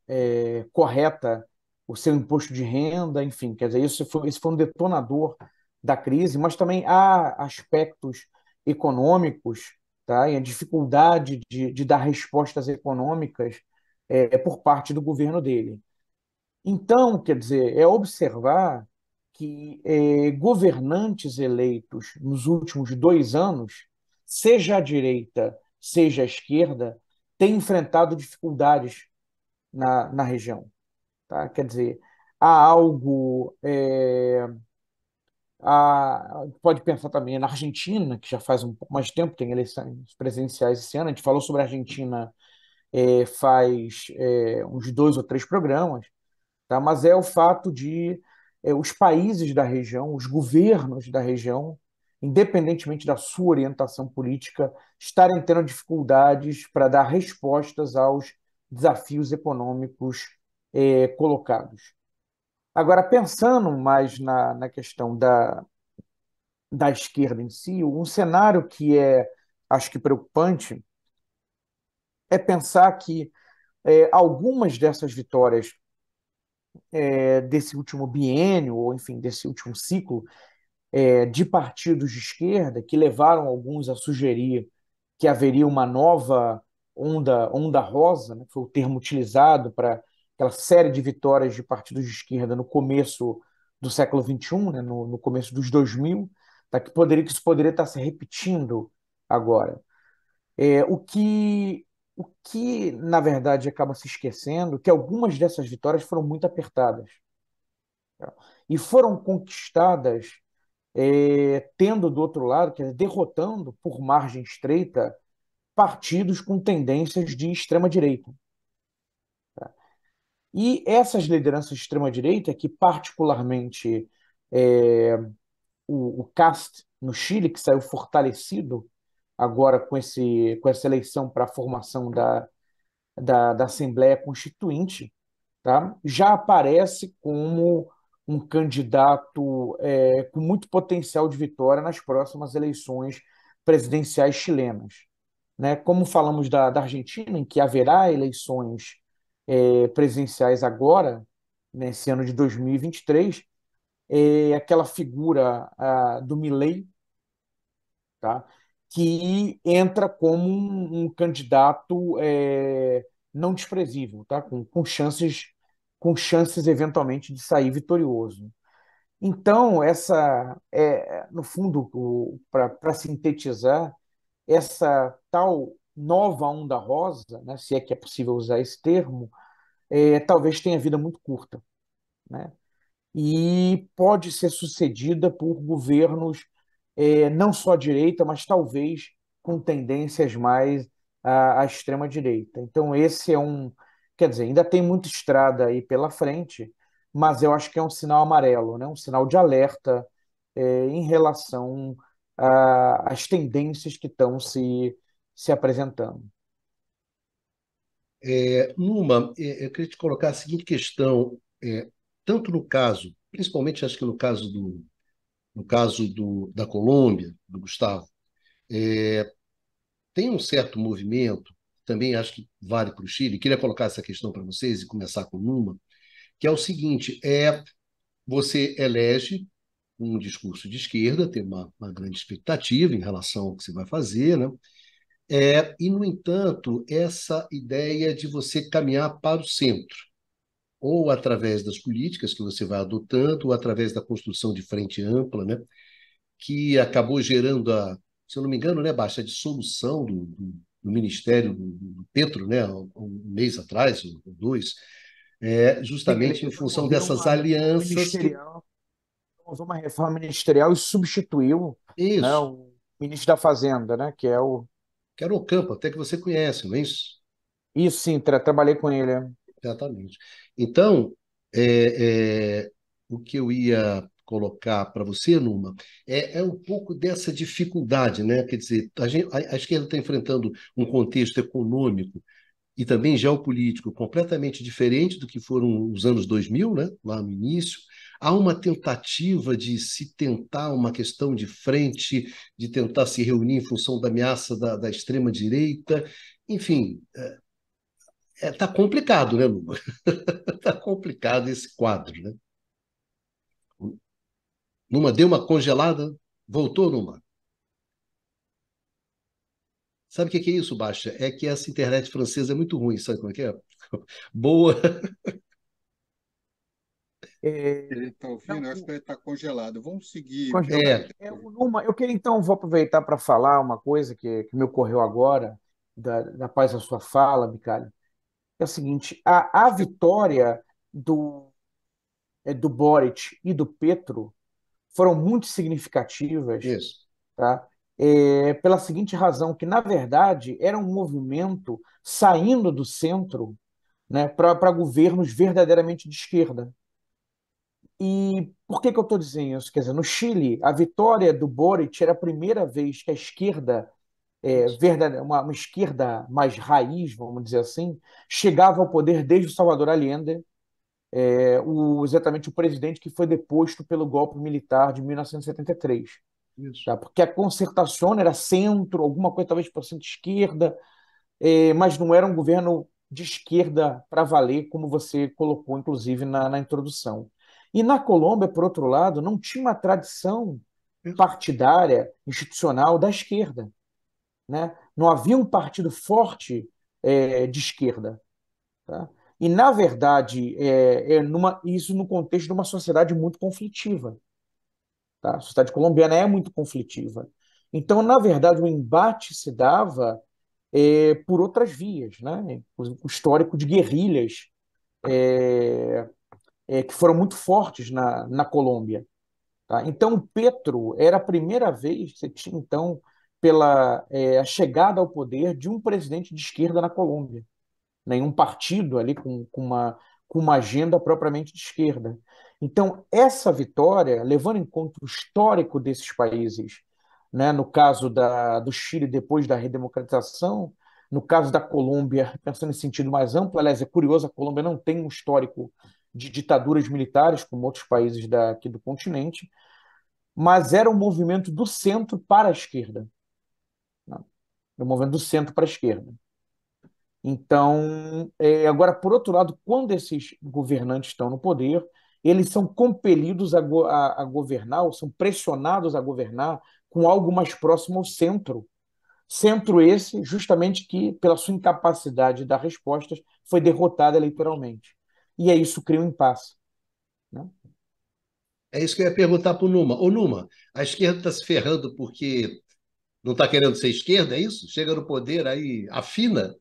correta o seu imposto de renda, enfim, quer dizer, isso foi um detonador da crise, mas também há aspectos econômicos, tá? E a dificuldade de dar respostas econômicas por parte do governo dele. Então, quer dizer, é observar que governantes eleitos nos últimos 2 anos, seja a direita, seja a esquerda, têm enfrentado dificuldades na região. Tá? Quer dizer, há algo. Pode pensar também na Argentina, que já faz um pouco mais de tempo, tem eleições presidenciais esse ano. A gente falou sobre a Argentina faz uns 2 ou 3 programas, tá? Mas é o fato de os países da região, os governos da região, independentemente da sua orientação política, estarem tendo dificuldades para dar respostas aos desafios econômicos colocados. Agora, pensando mais na questão da esquerda em si, um cenário que acho que preocupante, é pensar que algumas dessas vitórias desse último biênio, ou enfim, desse último ciclo, de partidos de esquerda, que levaram alguns a sugerir que haveria uma nova onda rosa, né, que foi o termo utilizado para aquela série de vitórias de partidos de esquerda no começo do século XXI, né, no começo dos 2000, tá, que isso poderia estar se repetindo agora. O que, na verdade, acaba se esquecendo que algumas dessas vitórias foram muito apertadas, tá? E foram conquistadas tendo do outro lado, quer dizer, derrotando por margem estreita partidos com tendências de extrema-direita. E essas lideranças de extrema-direita, que particularmente é, o Cast no Chile, que saiu fortalecido agora com essa eleição para a formação da Assembleia Constituinte, tá? Já aparece como um candidato com muito potencial de vitória nas próximas eleições presidenciais chilenas, né? Como falamos da Argentina, em que haverá eleições presidenciais agora, nesse ano de 2023, aquela figura do Milei, tá? Que entra como um candidato não desprezível, tá? Com chances eventualmente de sair vitorioso. Então, no fundo, para sintetizar, essa tal nova onda rosa, né, se é que é possível usar esse termo, talvez tenha vida muito curta, né? E pode ser sucedida por governos não só à direita, mas talvez com tendências mais à extrema-direita. Então, esse é um. Quer dizer, ainda tem muita estrada aí pela frente, mas eu acho que é um sinal amarelo, né? Um sinal de alerta em relação às tendências que estão se apresentando. Numa, eu queria te colocar a seguinte questão, tanto no caso, principalmente acho que no caso da Colômbia, do Gustavo, tem um certo movimento, também acho que vale para o Chile, queria colocar essa questão para vocês e começar com uma, que é o seguinte, você elege um discurso de esquerda, tem uma grande expectativa em relação ao que você vai fazer, né? E, no entanto, essa ideia de você caminhar para o centro, ou através das políticas que você vai adotando, ou através da construção de frente ampla, né? Que acabou gerando se eu não me engano, né, Baixa, a dissolução do Ministério do Petro, né, um mês atrás, ou dois, Sim, justamente em ele função promoveu dessas uma reforma alianças que. ministerial, usou uma reforma ministerial e substituiu, né, Isso, o ministro da Fazenda, né, que é o. que era o campo, até que você conhece, não é isso? Isso sim, trabalhei com ele. É. Exatamente. Então, é, é, o que eu ia colocar para você, Numa, é um pouco dessa dificuldade, né? Quer dizer, a esquerda está enfrentando um contexto econômico e também geopolítico completamente diferente do que foram os anos 2000, né? Lá no início. Há uma tentativa de se tentar uma questão de frente, de tentar se reunir em função da ameaça da extrema-direita. Enfim, tá complicado, né, Lula? Tá complicado esse quadro, né? Numa deu uma congelada, voltou numa. Sabe o que é isso, Baixa? É que essa internet francesa é muito ruim, sabe como é que é? Boa. Ele É, está ouvindo? não, Eu acho que ele está congelado. Vamos seguir. congelado. É, Eu queria então, vou aproveitar para falar uma coisa que me ocorreu agora, após a sua fala, Bicalho. É o seguinte, a vitória do Boric e do Petro foram muito significativas, isso. tá? Pela seguinte razão, que na verdade era um movimento saindo do centro, né, para governos verdadeiramente de esquerda. E por que eu estou dizendo isso? Quer dizer, no Chile, a vitória do Boric era a primeira vez que a esquerda, uma esquerda mais raiz, vamos dizer assim, chegava ao poder desde o Salvador Allende, exatamente o presidente que foi deposto pelo golpe militar de 1973. Isso. Tá? Porque a Concertação era centro, alguma coisa talvez para centro-esquerda, mas não era um governo de esquerda para valer, como você colocou, inclusive, na introdução. E na Colômbia, por outro lado, não tinha uma tradição Isso. partidária, institucional da esquerda, né? Não havia um partido forte de esquerda. Tá? E, na verdade, isso no contexto de uma sociedade muito conflitiva. Tá? A sociedade colombiana é muito conflitiva. Então, na verdade, o embate se dava por outras vias, né? O histórico de guerrilhas que foram muito fortes na Colômbia. Tá? Então, o Petro era a primeira vez que você tinha, então, pela a chegada ao poder de um presidente de esquerda na Colômbia, nenhum partido ali com uma agenda propriamente de esquerda. Então, essa vitória, levando em conta o histórico desses países, né, no caso do Chile depois da redemocratização, no caso da Colômbia, pensando em sentido mais amplo, aliás, é curioso, a Colômbia não tem um histórico de ditaduras militares, como outros países aqui do continente, mas era um movimento do centro para a esquerda. né? Do movimento do centro para a esquerda. Então, agora, por outro lado, quando esses governantes estão no poder, eles são compelidos a governar, ou são pressionados a governar com algo mais próximo ao centro. Centro esse, justamente que, pela sua incapacidade de dar respostas, foi derrotado eleitoralmente. E aí isso cria um impasse, né? É isso que eu ia perguntar para o Numa. Ô, Numa, a esquerda está se ferrando porque não está querendo ser esquerda, é isso? Chega no poder, aí afina?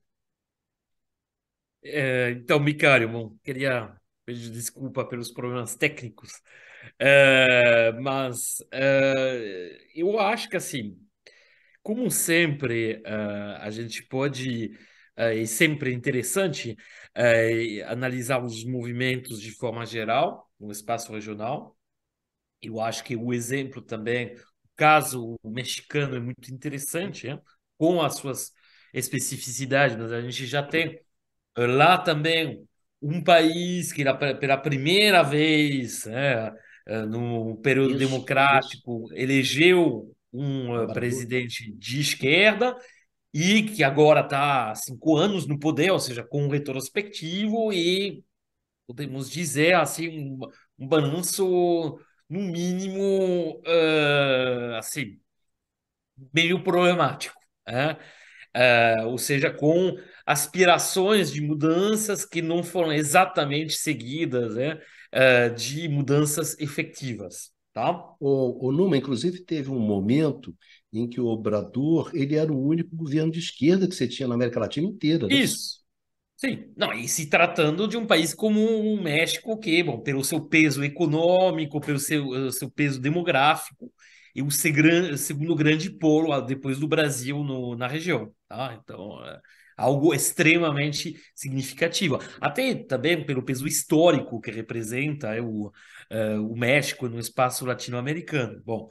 Então, Micário, bom, queria pedir desculpa pelos problemas técnicos, mas eu acho que, assim, como sempre, a gente pode, e sempre é interessante, analisar os movimentos de forma geral no espaço regional. Eu acho que o exemplo também, o caso mexicano é muito interessante, né? Com as suas especificidades, mas a gente já tem lá também um país que pela primeira vez, né, no período Isso. democrático, elegeu um Obrador. presidente de esquerda e que agora está há 5 anos no poder, ou seja, com um retrospectivo e podemos dizer assim um balanço no mínimo assim meio problemático, né? Ou seja, com aspirações de mudanças que não foram exatamente seguidas, né? De mudanças efetivas, tá? O Numa, inclusive, teve um momento em que o Obrador ele era o único governo de esquerda que você tinha na América Latina inteira, né? Isso. Sim, não, e se tratando de um país como o México, que, bom, pelo seu peso econômico, pelo seu peso demográfico, e o segundo grande polo depois do Brasil na região, tá? Então, algo extremamente significativo. Até também pelo peso histórico que representa o México no espaço latino-americano. Bom,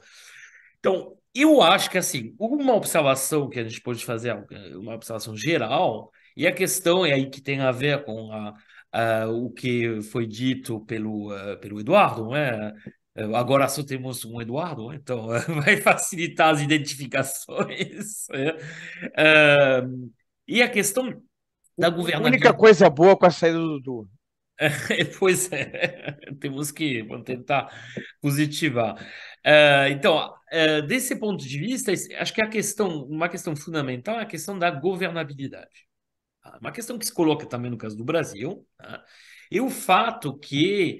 então, eu acho que assim, uma observação que a gente pode fazer, uma observação geral, e a questão é aí que tem a ver com o que foi dito pelo Eduardo, não é? Agora só temos um Eduardo, né? Então vai facilitar as identificações. Né? Eh, e a questão da Única governabilidade. coisa boa com a saída do Dudu. Pois é, temos que vamos tentar positivar. Então, desse ponto de vista, acho que uma questão fundamental é a questão da governabilidade. Tá? Uma questão que se coloca também no caso do Brasil, tá? E o fato que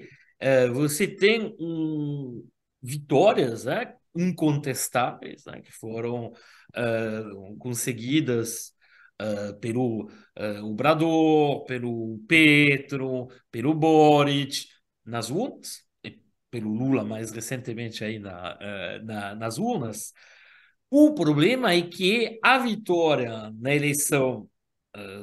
você tem vitórias, né, incontestáveis, né, que foram conseguidas pelo Obrador, pelo Petro, pelo Boric nas urnas, e pelo Lula mais recentemente aí nas urnas. O problema é que a vitória na eleição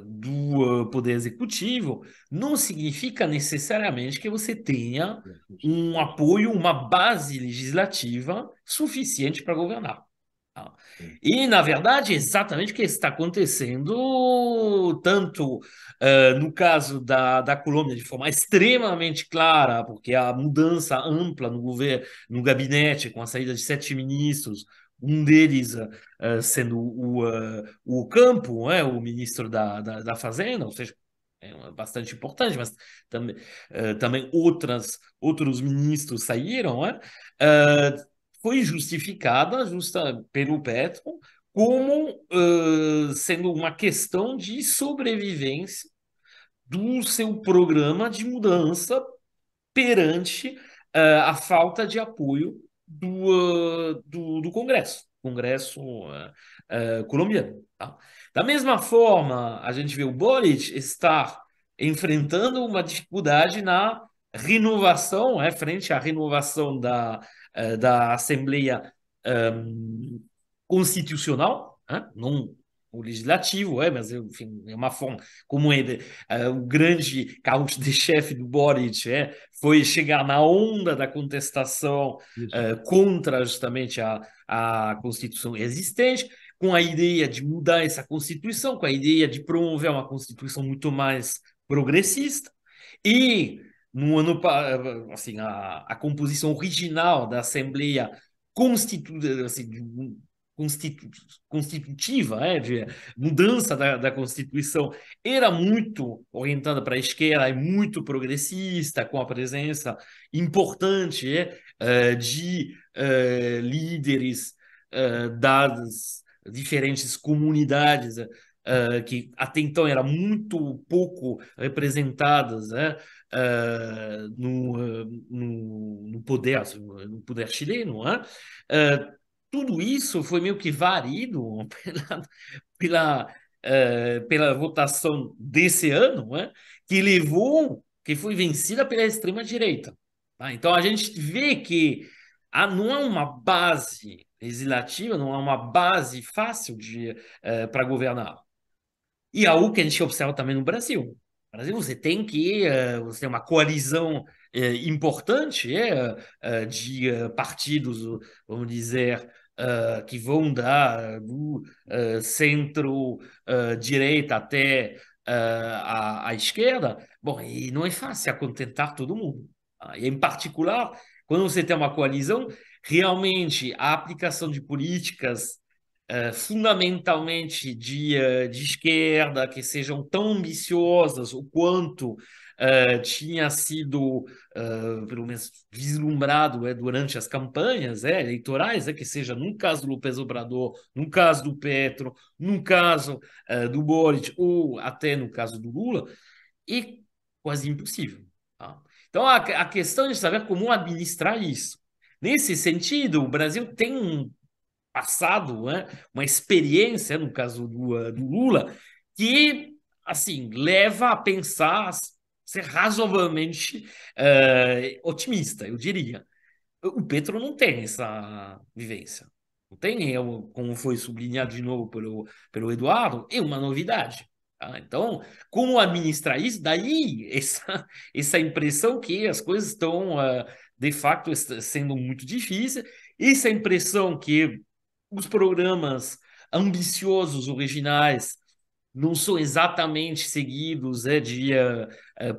do Poder Executivo não significa necessariamente que você tenha um apoio, uma base legislativa suficiente para governar. Tá? E, na verdade, é exatamente o que está acontecendo, tanto no caso da Colômbia, de forma extremamente clara, porque a mudança ampla no governo, no gabinete, com a saída de 7 ministros, um deles sendo o Campo, o ministro da Fazenda, ou seja, é bastante importante, mas também outros ministros saíram, foi justificada pelo Petro como sendo uma questão de sobrevivência do seu programa de mudança perante a falta de apoio do Congresso colombiano. Tá? Da mesma forma, a gente vê o Boric estar enfrentando uma dificuldade na renovação, frente à renovação da Assembleia Constitucional, não o legislativo, mas enfim, é uma forma como o grande carro de chefe do Boric foi chegar na onda da contestação contra justamente a Constituição existente, com a ideia de mudar essa Constituição, com a ideia de promover uma Constituição muito mais progressista, e no ano assim a composição original da Assembleia constitui assim, constitutiva, de mudança da Constituição, era muito orientada para a esquerda e muito progressista, com a presença importante de líderes das diferentes comunidades que até então eram muito pouco representadas no poder, assim, no poder chileno. Tudo isso foi meio que varido pela votação desse ano, que foi vencida pela extrema-direita. Tá? Então a gente vê que não há uma base legislativa, não há uma base fácil para governar. E algo que a gente observa também no Brasil. No Brasil, você tem uma coalizão importante de partidos, vamos dizer, que vão do centro-direita até a esquerda. Bom, e não é fácil acontentar todo mundo. Tá? E, em particular, quando você tem uma coalizão, realmente a aplicação de políticas fundamentalmente de esquerda, que sejam tão ambiciosas o quanto tinha sido, pelo menos, vislumbrado durante as campanhas eleitorais, que seja no caso do López Obrador, no caso do Petro, no caso do Boric, ou até no caso do Lula, é quase impossível. Tá? Então, a questão é de saber como administrar isso. Nesse sentido, o Brasil tem um passado, né, uma experiência, no caso do Lula, que assim leva a pensar, ser razoavelmente otimista, eu diria. O Petro não tem essa vivência. Não tem, como foi sublinhado de novo pelo Eduardo, é uma novidade. Tá? Então, como administrar isso? Daí, essa impressão que as coisas estão, de fato, sendo muito difíceis, essa impressão que os programas ambiciosos originais não são exatamente seguidos de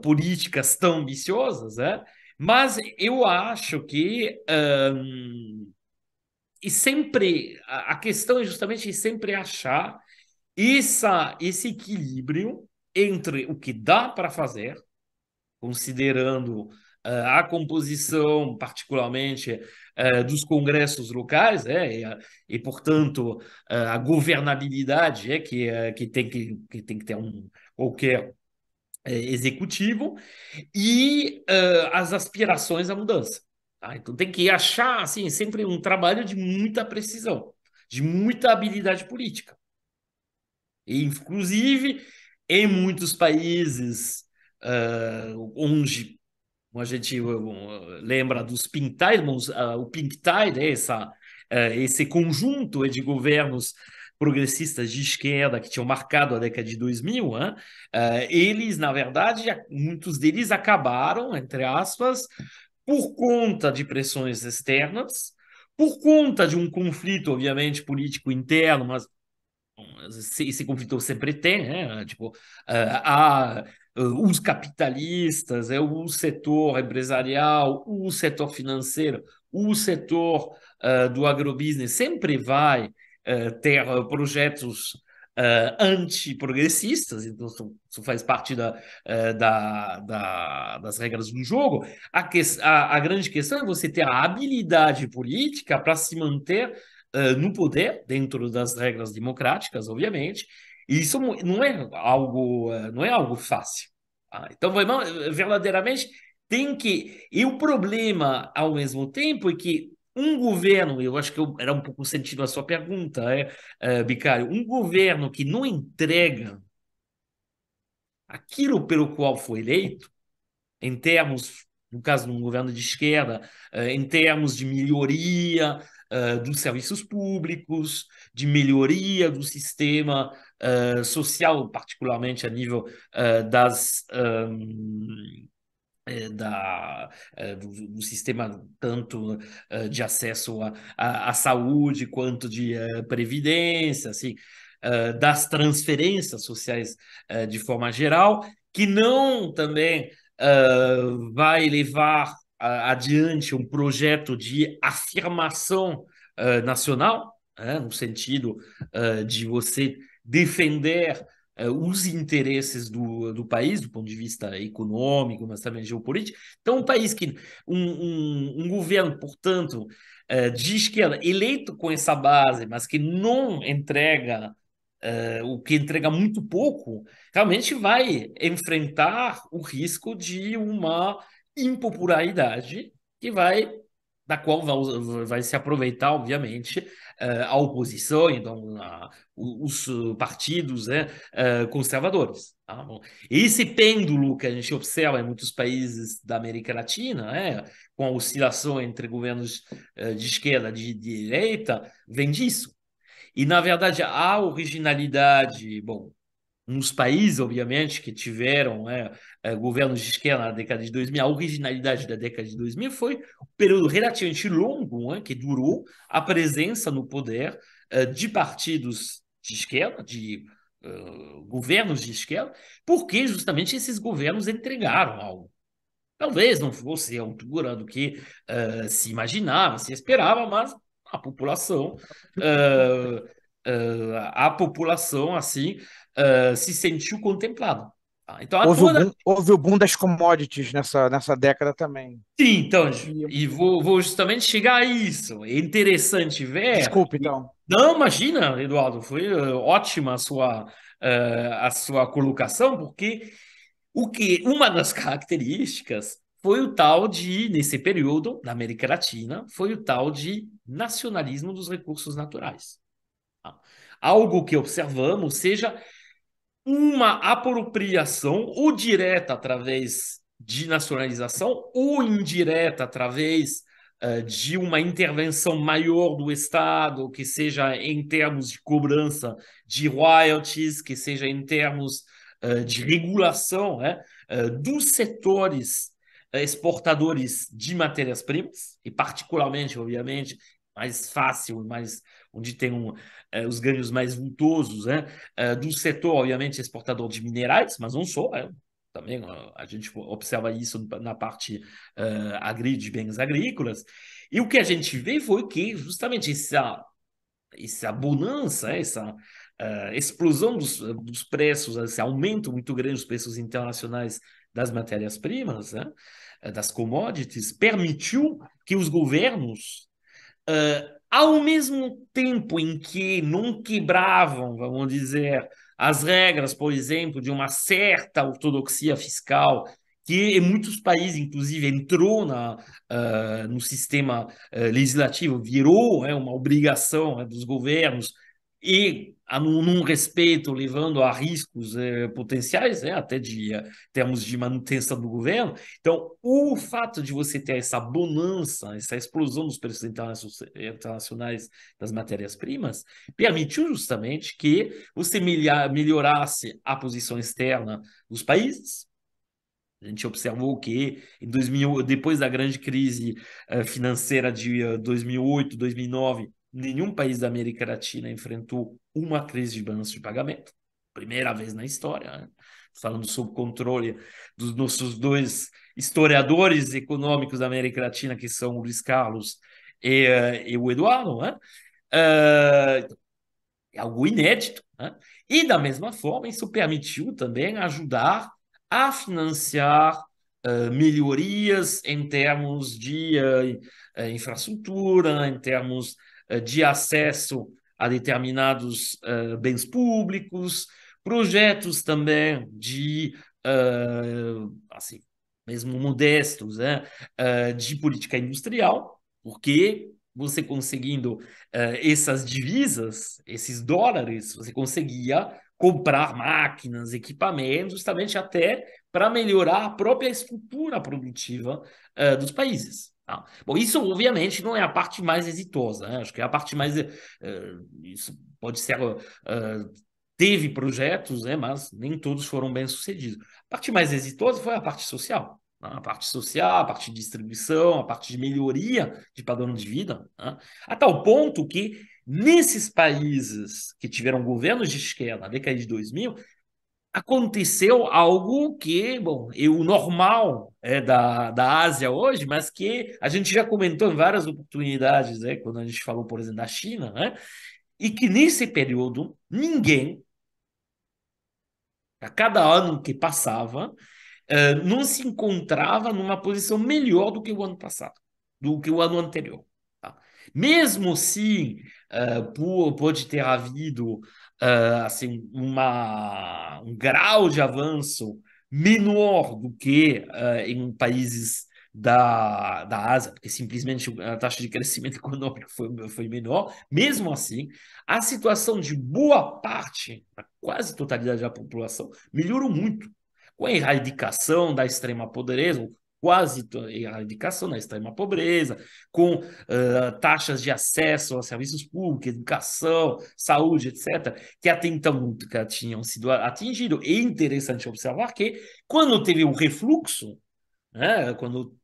políticas tão ambiciosas, mas eu acho que e sempre a questão é justamente sempre achar esse equilíbrio entre o que dá para fazer, considerando a composição, particularmente, dos congressos locais, e, portanto, a governabilidade que tem que ter qualquer executivo, e as aspirações à mudança. Tá? Então, tem que achar assim, sempre um trabalho de muita precisão, de muita habilidade política. E, inclusive, em muitos países onde a gente lembra dos Pink Tide, o Pink Tide é esse conjunto de governos progressistas de esquerda que tinham marcado a década de 2000, eles, na verdade, muitos deles acabaram, entre aspas, por conta de pressões externas, por conta de um conflito, obviamente, político interno, mas esse conflito sempre tem, né? Tipo, há os capitalistas, o setor empresarial, o setor financeiro, o setor do agrobusiness sempre vai ter projetos antiprogressistas, então isso faz parte das regras do jogo. A grande questão é você ter a habilidade política para se manter no poder, dentro das regras democráticas, obviamente, e isso não é algo fácil. Tá? Então, verdadeiramente, tem que. E o problema, ao mesmo tempo, é que um governo, eu acho que era um pouco o sentido da sua pergunta, Bicário, um governo que não entrega aquilo pelo qual foi eleito, em termos, no caso de um governo de esquerda, em termos de melhoria dos serviços públicos, de melhoria do sistema social, particularmente a nível das do sistema tanto de acesso à saúde quanto de previdência, assim, das transferências sociais de forma geral, que não também vai levar adiante um projeto de afirmação nacional, no sentido de você defender os interesses do país, do ponto de vista econômico, mas também geopolítico. Então, um país que, um governo, portanto, de esquerda, eleito com essa base, mas que não entrega, o que entrega muito pouco, realmente vai enfrentar o risco de uma impopularidade que vai da qual vai se aproveitar, obviamente, a oposição, então os partidos, né, conservadores. Tá? Bom, esse pêndulo que a gente observa em muitos países da América Latina, né, com a oscilação entre governos de esquerda e de direita, vem disso. E, na verdade, a originalidade, bom, nos países, obviamente, que tiveram governos de esquerda na década de 2000, a originalidade da década de 2000 foi um período relativamente longo, que durou a presença no poder de partidos de esquerda, de governos de esquerda, porque justamente esses governos entregaram algo. Talvez não fosse a altura do que se imaginava, se esperava, mas a população, uh, a população assim, se sentiu contemplada. Tá? Então, Houve o boom das commodities nessa década também. sim, então, E, e vou justamente chegar a isso. É interessante ver. desculpe, então. Não, imagina, Eduardo, foi ótima a sua colocação, porque uma das características foi o tal de, nesse período, na América Latina, foi o tal de nacionalismo dos recursos naturais. Tá? Algo que observamos seja uma apropriação, ou direta através de nacionalização, ou indireta através de uma intervenção maior do Estado, que seja em termos de cobrança de royalties, que seja em termos de regulação dos setores exportadores de matérias-primas, e particularmente, obviamente, mais fácil, mais onde tem os ganhos mais vultosos, do setor, obviamente, exportador de minerais, mas não só, também a gente observa isso na parte de bens agrícolas. E o que a gente vê foi que justamente essa bonança, essa explosão dos preços, esse aumento muito grande dos preços internacionais das matérias-primas, das commodities, permitiu que os governos ao mesmo tempo em que não quebravam, vamos dizer, as regras, por exemplo, de uma certa ortodoxia fiscal, que em muitos países, inclusive, entrou no sistema legislativo, virou uma obrigação dos governos, e num respeito, levando a riscos potenciais, até de termos de manutenção do governo. Então, o fato de você ter essa bonança, essa explosão dos preços internacionais das matérias-primas, permitiu justamente que você melhorasse a posição externa dos países. A gente observou que em 2000, depois da grande crise financeira de 2008, 2009, nenhum país da América Latina enfrentou uma crise de balanço de pagamento. Primeira vez na história, né? Falando sob controle dos nossos dois historiadores econômicos da América Latina, que são o Luiz Carlos e o Eduardo, né? É algo inédito, né? E, da mesma forma, isso permitiu também ajudar a financiar melhorias em termos de infraestrutura, em termos de acesso a determinados bens públicos, projetos também de, assim, mesmo modestos, de política industrial, porque você conseguindo essas divisas, esses dólares, você conseguia comprar máquinas, equipamentos, justamente até para melhorar a própria estrutura produtiva dos países. Tá? Bom, isso obviamente não é a parte mais exitosa, né? Acho que é a parte mais. Isso pode ser. Teve projetos, né, mas nem todos foram bem sucedidos. A parte mais exitosa foi a parte social. A parte social, a parte de distribuição, a parte de melhoria de padrão de vida, né? A tal ponto que, nesses países que tiveram governos de esquerda na década de 2000, aconteceu algo que, bom, é o normal da Ásia hoje, mas que a gente já comentou em várias oportunidades, quando a gente falou, por exemplo, da China, e que nesse período ninguém, a cada ano que passava, não se encontrava numa posição melhor do que o ano passado, do que o ano anterior. Tá? Mesmo se pode ter havido assim, um grau de avanço menor do que em países da Ásia, porque simplesmente a taxa de crescimento econômico foi menor, mesmo assim, a situação de boa parte, a quase totalidade da população, melhorou muito com a erradicação da extrema pobreza, ou quase erradicação da extrema pobreza, com taxas de acesso a serviços públicos, educação, saúde, etc., que até então nunca tinham sido atingidos. É interessante observar que, quando teve um refluxo, quando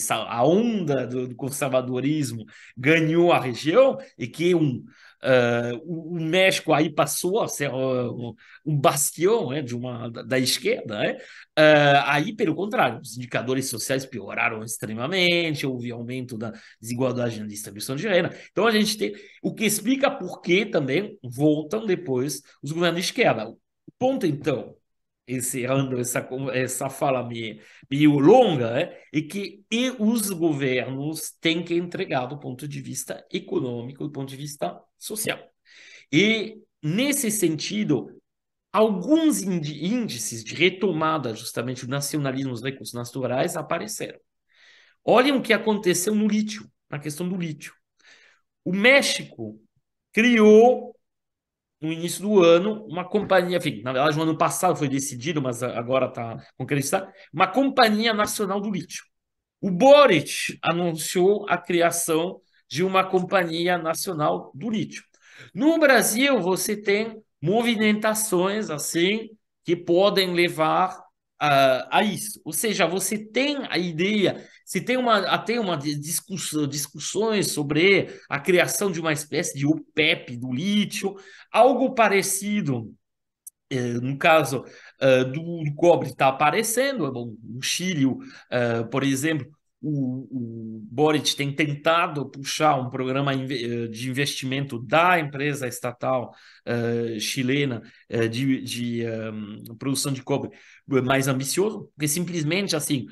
a onda do conservadorismo ganhou a região e que o México aí passou a ser um bastião da esquerda, aí, pelo contrário, os indicadores sociais pioraram extremamente, houve aumento da desigualdade na distribuição de renda. Então, a gente tem o que explica por que também voltam depois os governos de esquerda. O ponto, então, encerrando essa fala meio longa, é que os governos têm que entregar do ponto de vista econômico, do ponto de vista social. E, nesse sentido, alguns índices de retomada justamente do nacionalismo dos recursos naturais apareceram. Olhem o que aconteceu no lítio, na questão do lítio. O México criou no início do ano, uma companhia, enfim, na verdade, no ano passado foi decidido, mas agora está concretizado, uma companhia nacional do lítio. O Boric anunciou a criação de uma companhia nacional do lítio. No Brasil, você tem movimentações assim que podem levar a isso. Ou seja, você tem a ideia, se tem até uma discussões sobre a criação de uma espécie de OPEP do lítio, algo parecido. No caso do cobre está aparecendo, bom, no Chile, por exemplo, o Boric tem tentado puxar um programa de investimento da empresa estatal chilena de produção de cobre mais ambicioso, porque simplesmente assim,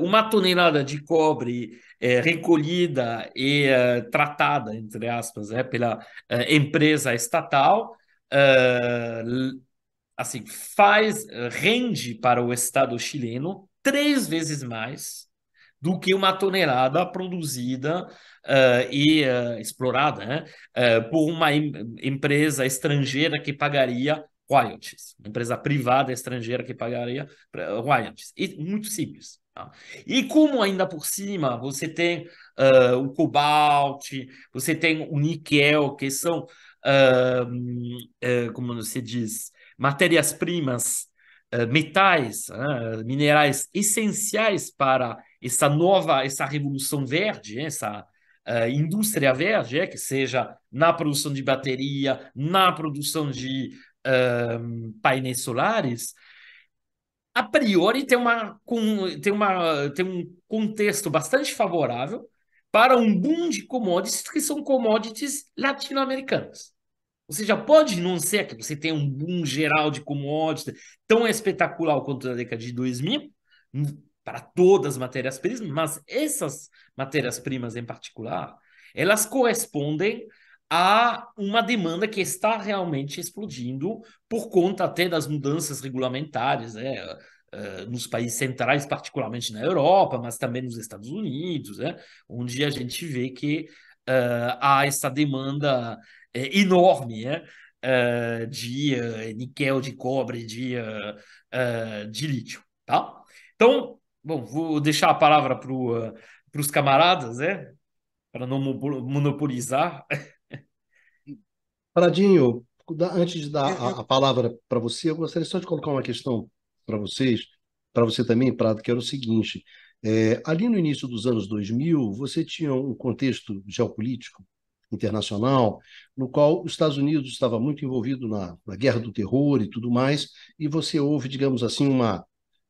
uma tonelada de cobre recolhida e tratada, entre aspas, pela empresa estatal, assim, rende para o Estado chileno 3 vezes mais do que uma tonelada produzida e explorada, por uma empresa estrangeira que pagaria royalties, uma empresa privada estrangeira que pagaria royalties. E muito simples. Tá? E como ainda por cima você tem o cobalto, você tem o níquel, que são, como se diz, matérias-primas, metais, minerais essenciais para essa revolução verde, essa indústria verde, que seja na produção de bateria, na produção de painéis solares, a priori tem um contexto bastante favorável para um boom de commodities que são commodities latino-americanas. Ou seja, pode não ser que você tenha um boom geral de commodities tão espetacular quanto na década de 2000, para todas as matérias-primas, mas essas matérias-primas em particular, elas correspondem a uma demanda que está realmente explodindo por conta até das mudanças regulamentares, nos países centrais, particularmente na Europa, mas também nos Estados Unidos, onde a gente vê que há essa demanda enorme de níquel, de cobre, de lítio. Tá? Então, bom, vou deixar a palavra para os camaradas, para não monopolizar. Pradinho, antes de dar a palavra para você, eu gostaria só de colocar uma questão para vocês, para você também, Prado, que era o seguinte: ali no início dos anos 2000, você tinha um contexto geopolítico internacional, no qual os Estados Unidos estava muito envolvido na guerra do terror e tudo mais, e você houve, digamos assim,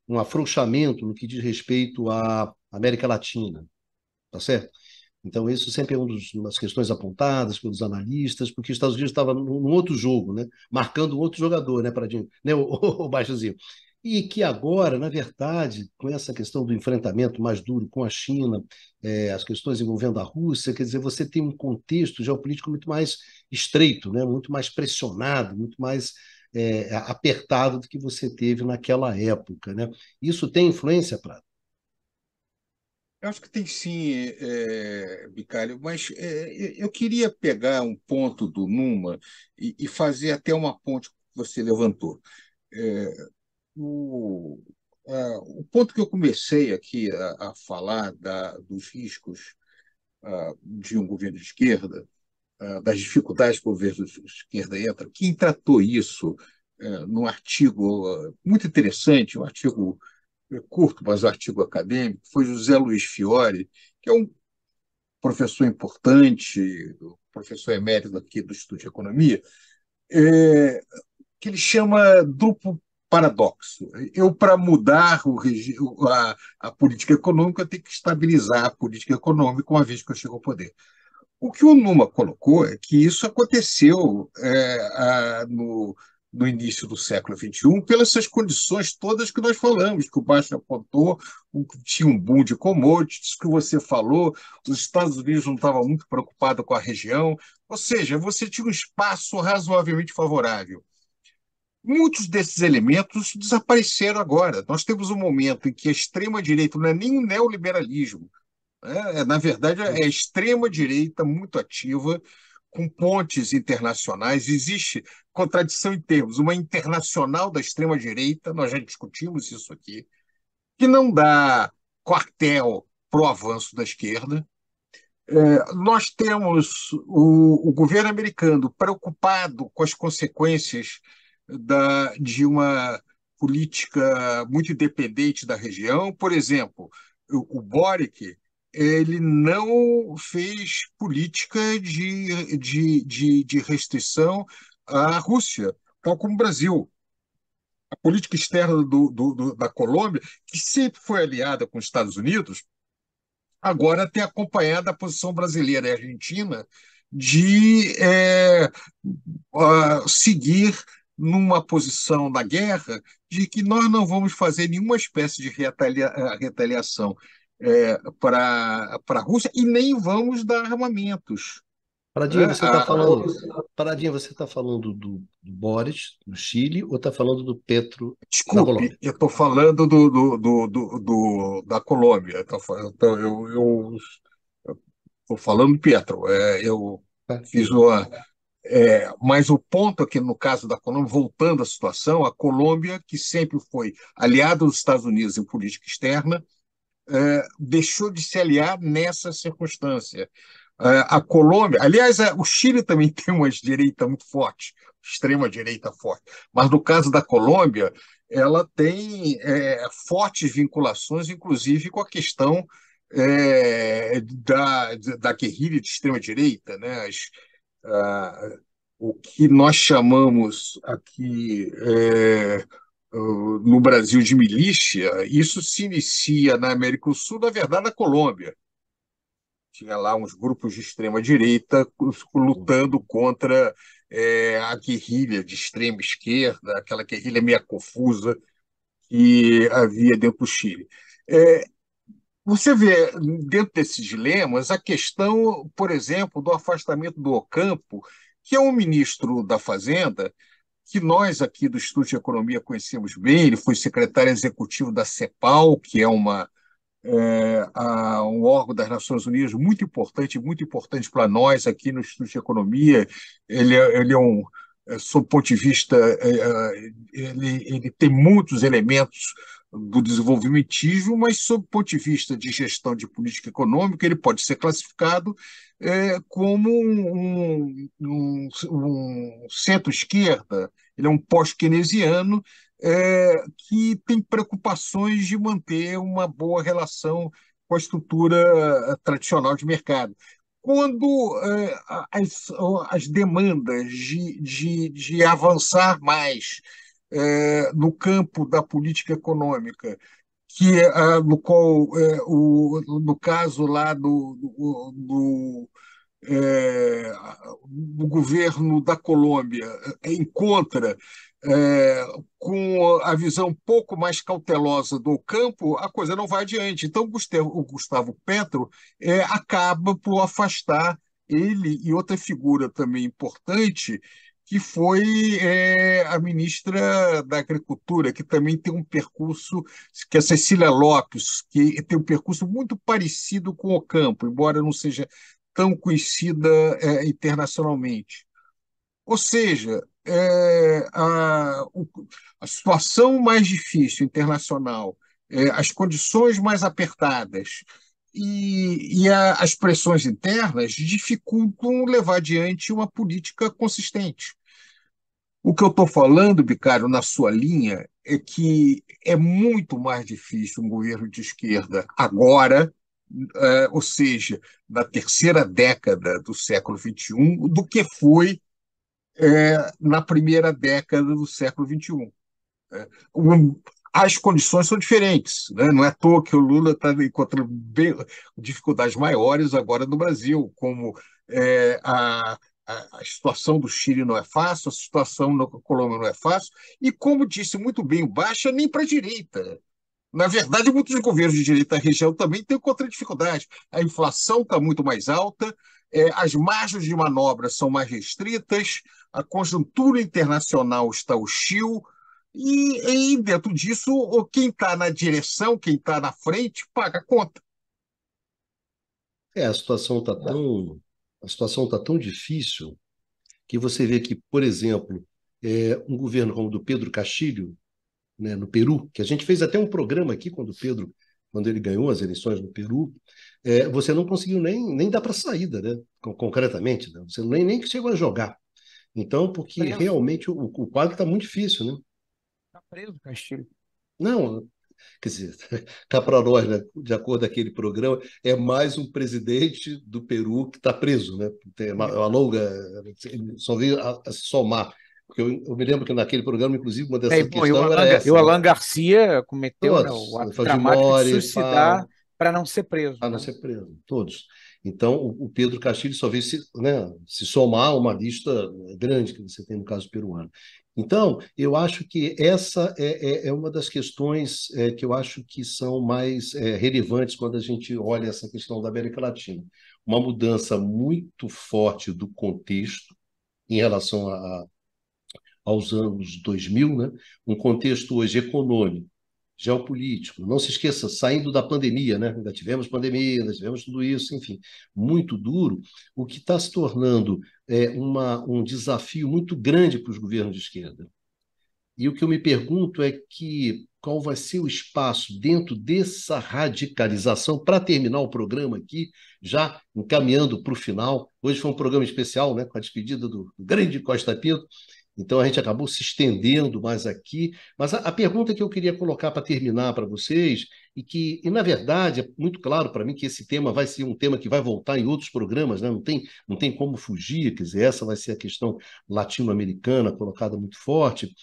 um afrouxamento no que diz respeito à América Latina, tá certo? Então, isso sempre é uma das questões apontadas pelos analistas, porque os Estados Unidos estava num outro jogo, né? Marcando um outro jogador, né, Pradinho? Né, o Baixozinho? E que agora, na verdade, com essa questão do enfrentamento mais duro com a China, as questões envolvendo a Rússia, quer dizer, você tem um contexto geopolítico muito mais estreito, né? Muito mais pressionado, muito mais apertado do que você teve naquela época, né? Isso tem influência, Prado? Eu acho que tem sim, Bicalho, mas eu queria pegar um ponto do Numa e fazer até uma ponte que você levantou. É, o, o ponto que eu comecei aqui a falar dos riscos de um governo de esquerda, das dificuldades que o governo de esquerda entra, quem tratou isso num artigo muito interessante, um artigo curto, mas um artigo acadêmico, foi José Luiz Fiore, que é um professor importante, professor emérito aqui do Instituto de Economia, que ele chama duplo paradoxo. Eu, para mudar a política econômica, eu tenho que estabilizar a política econômica uma vez que eu chego ao poder. O que o Numa colocou é que isso aconteceu no início do século XXI pelas essas condições todas que nós falamos, que o Baixo apontou, tinha um boom de commodities, que você falou, os Estados Unidos não estavam muito preocupados com a região, ou seja, você tinha um espaço razoavelmente favorável. Muitos desses elementos desapareceram agora. Nós temos um momento em que a extrema-direita não é nem um neoliberalismo, na verdade, é a extrema-direita muito ativa, com pontes internacionais. Existe contradição em termos, uma internacional da extrema-direita, nós já discutimos isso aqui, que não dá quartel para o avanço da esquerda. Nós temos o governo americano preocupado com as consequências de uma política muito independente da região. Por exemplo, o Boric ele não fez política de restrição à Rússia, tal como o Brasil. A política externa da Colômbia, que sempre foi aliada com os Estados Unidos, agora tem acompanhado a posição brasileira e argentina de seguir numa posição da guerra de que nós não vamos fazer nenhuma espécie de retaliação para a Rússia e nem vamos dar armamentos. Paradinha, Né? você está falando, Paradinha, você está falando do Boris, do Chile, ou está falando do Petro, da Desculpe, Colômbia? eu estou falando da Colômbia. Eu estou falando do Petro. Eu Tá? fiz uma. Mas o ponto aqui, no caso da Colômbia, voltando à situação, a Colômbia, que sempre foi aliada dos Estados Unidos em política externa, deixou de se aliar nessa circunstância. A Colômbia, aliás, o Chile também tem uma direita muito forte, extrema-direita forte, mas no caso da Colômbia, ela tem fortes vinculações, inclusive com a questão da guerrilha de extrema-direita, né? O que nós chamamos aqui no Brasil de milícia, isso se inicia na América do Sul, na verdade, na Colômbia. Tinha lá uns grupos de extrema-direita lutando contra a guerrilha de extrema esquerda, aquela guerrilha meio confusa que havia dentro do Chile. Você vê, dentro desses dilemas, a questão, por exemplo, do afastamento do Ocampo, que é um ministro da Fazenda, que nós aqui do Instituto de Economia conhecemos bem. Ele foi secretário executivo da CEPAL, que é um órgão das Nações Unidas muito importante para nós aqui no Instituto de Economia. Ele é sob o ponto de vista, ele tem muitos elementos do desenvolvimentismo, mas sob o ponto de vista de gestão de política econômica, ele pode ser classificado como um centro-esquerda. Ele é um pós-keynesiano que tem preocupações de manter uma boa relação com a estrutura tradicional de mercado. quando as demandas de avançar mais no campo da política econômica, que no qual no caso lá é, do governo da Colômbia encontra com a visão um pouco mais cautelosa do campo, a coisa não vai adiante. Então, o Gustavo Petro acaba por afastar ele e outra figura também importante, que foi a ministra da Agricultura, que também tem um percurso, que é a Cecília Lopes, que tem um percurso muito parecido com o campo, embora não seja tão conhecida internacionalmente. Ou seja, a situação mais difícil internacional, as condições mais apertadas e as pressões internas dificultam levar adiante uma política consistente. O que eu estou falando, Bicário, na sua linha, é que é muito mais difícil um governo de esquerda agora, ou seja, na terceira década do século XXI, do que foi na primeira década do século XXI. As condições são diferentes, né? Não é à toa que o Lula está encontrando dificuldades maiores agora no Brasil, como a situação do Chile não é fácil, a situação na Colômbia não é fácil, e como disse muito bem o Baixa, nem para a direita. Na verdade, muitos governos de direita da região também têm contra dificuldade. A inflação está muito mais alta, as margens de manobra são mais restritas, a conjuntura internacional está hostil, e dentro disso, quem está na direção, quem está na frente, paga a conta. A situação tá tão difícil que você vê que, por exemplo, um governo como o do Pedro Castilho, né, no Peru, que a gente fez até um programa aqui quando ele ganhou as eleições no Peru, você não conseguiu nem dar para saída, né, concretamente, né? Você nem chegou a jogar. Então, porque realmente o quadro está muito difícil, né? Está preso, Castilho. Não, quer dizer, cá para nós, né, de acordo com aquele programa, é mais um presidente do Peru que está preso, né? Tem uma longa, só veio a se somar. Porque eu me lembro que naquele programa, inclusive, uma dessas E o questões era essa, né? Alan Garcia cometeu, né, Todos, o ato dramático de Fujimori, suicidar para não ser preso, para não né? ser preso, todos. Então, o Pedro Castilho só veio se somar a uma lista grande que você tem no caso peruano. Então, eu acho que essa é uma das questões que eu acho que são mais relevantes quando a gente olha essa questão da América Latina. Uma mudança muito forte do contexto em relação aos anos 2000, né? Um contexto hoje econômico, geopolítico. Não se esqueça, saindo da pandemia, né? Ainda tivemos pandemia, ainda tivemos tudo isso, enfim, muito duro, o que está se tornando um desafio muito grande para os governos de esquerda. E o que eu me pergunto é qual vai ser o espaço dentro dessa radicalização para terminar o programa aqui, já encaminhando para o final. Hoje foi um programa especial, né, com a despedida do grande Costa Pinto, então a gente acabou se estendendo mais aqui. Mas a pergunta que eu queria colocar para terminar para vocês, e na verdade é muito claro para mim que esse tema vai ser um tema que vai voltar em outros programas, né? Não tem como fugir, quer dizer, essa vai ser a questão latino-americana colocada muito forte,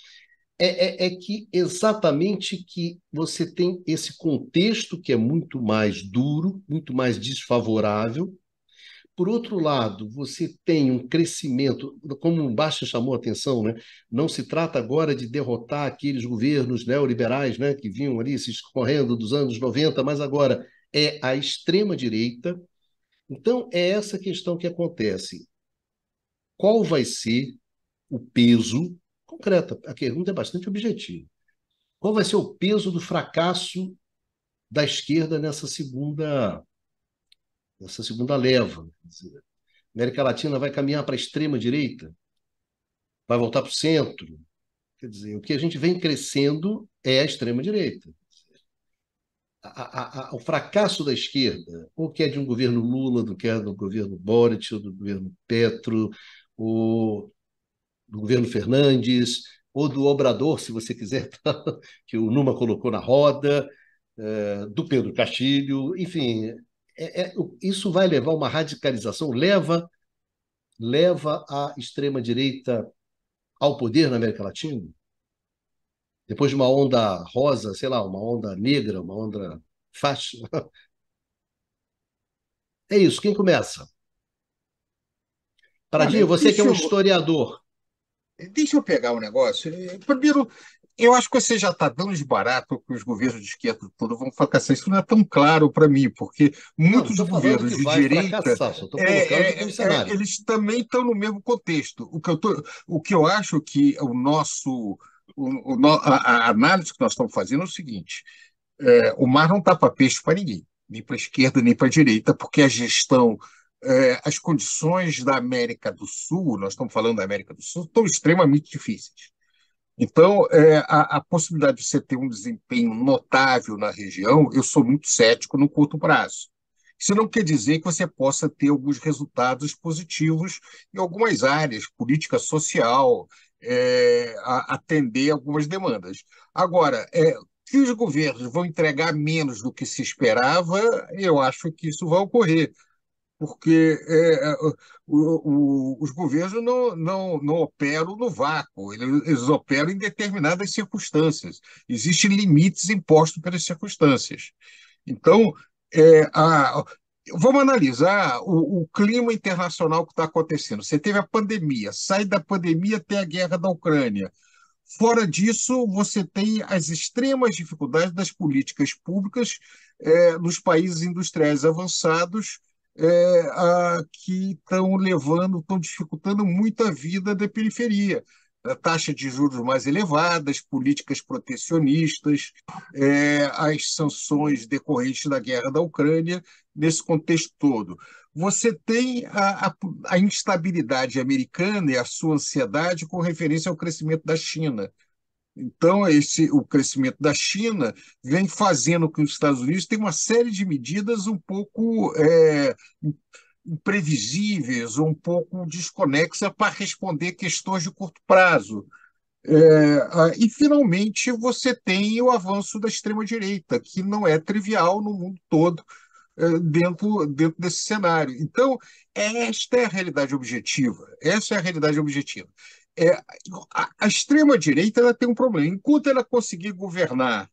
que exatamente que você tem esse contexto que é muito mais duro, muito mais desfavorável. Por outro lado, você tem um crescimento, como o Baixa chamou a atenção, né? Não se trata agora de derrotar aqueles governos neoliberais, né, que vinham ali se escorrendo dos anos 90, mas agora é a extrema-direita. Então, é essa questão que acontece. Qual vai ser o peso concreto? A pergunta é bastante objetiva. Qual vai ser o peso do fracasso da esquerda nessa segunda leva? Quer dizer, a América Latina vai caminhar para a extrema-direita? Vai voltar para o centro? Quer dizer, o que a gente vem crescendo é a extrema-direita. O fracasso da esquerda, ou que é de um governo Lula, do que é do governo Boric, ou do governo Petro, ou do governo Fernandes, ou do Obrador, se você quiser, que o Numa colocou na roda, do Pedro Castilho, enfim, isso vai levar a uma radicalização, leva a extrema-direita ao poder na América Latina? Depois de uma onda rosa, sei lá, uma onda negra, uma onda faixa. É isso, quem começa? Olha, Pradinho, você que é um historiador. deixa eu pegar um negócio. Primeiro, eu acho que você já está dando de barato que os governos de esquerda todos vão fracassar. Isso não é tão claro para mim, porque Não, não muitos estou falando governos que de vai direita fracassar, só estou colocando como cenário. eles também estão no mesmo contexto. O que eu acho que a análise que nós estamos fazendo é o seguinte: o mar não está para peixe para ninguém, nem para a esquerda, nem para a direita, porque a gestão, as condições da América do Sul, nós estamos falando da América do Sul, estão extremamente difíceis. Então, a possibilidade de você ter um desempenho notável na região, eu sou muito cético no curto prazo. Isso não quer dizer que você possa ter alguns resultados positivos em algumas áreas, política social, atender algumas demandas. Agora, que os governos vão entregar menos do que se esperava, eu acho que isso vai ocorrer porque os governos não operam no vácuo, eles operam em determinadas circunstâncias. Existem limites impostos pelas circunstâncias. Então, é, a- vamos analisar o clima internacional que está acontecendo. Você teve a pandemia, sai da pandemia até a guerra da Ucrânia. Fora disso, você tem as extremas dificuldades das políticas públicas nos países industriais avançados que estão dificultando muito a vida da periferia. A taxa de juros mais elevadas, políticas protecionistas, as sanções decorrentes da guerra da Ucrânia, nesse contexto todo. Você tem a instabilidade americana e a sua ansiedade com referência ao crescimento da China. Então, o crescimento da China vem fazendo com que os Estados Unidos tenham uma série de medidas um pouco imprevisíveis, ou um pouco desconexas para responder questões de curto prazo. E, finalmente, você tem o avanço da extrema-direita, que não é trivial no mundo todo, dentro desse cenário. Então, esta é a realidade objetiva. Essa é a realidade objetiva. É, a extrema-direita ela tem um problema. Enquanto ela conseguir governar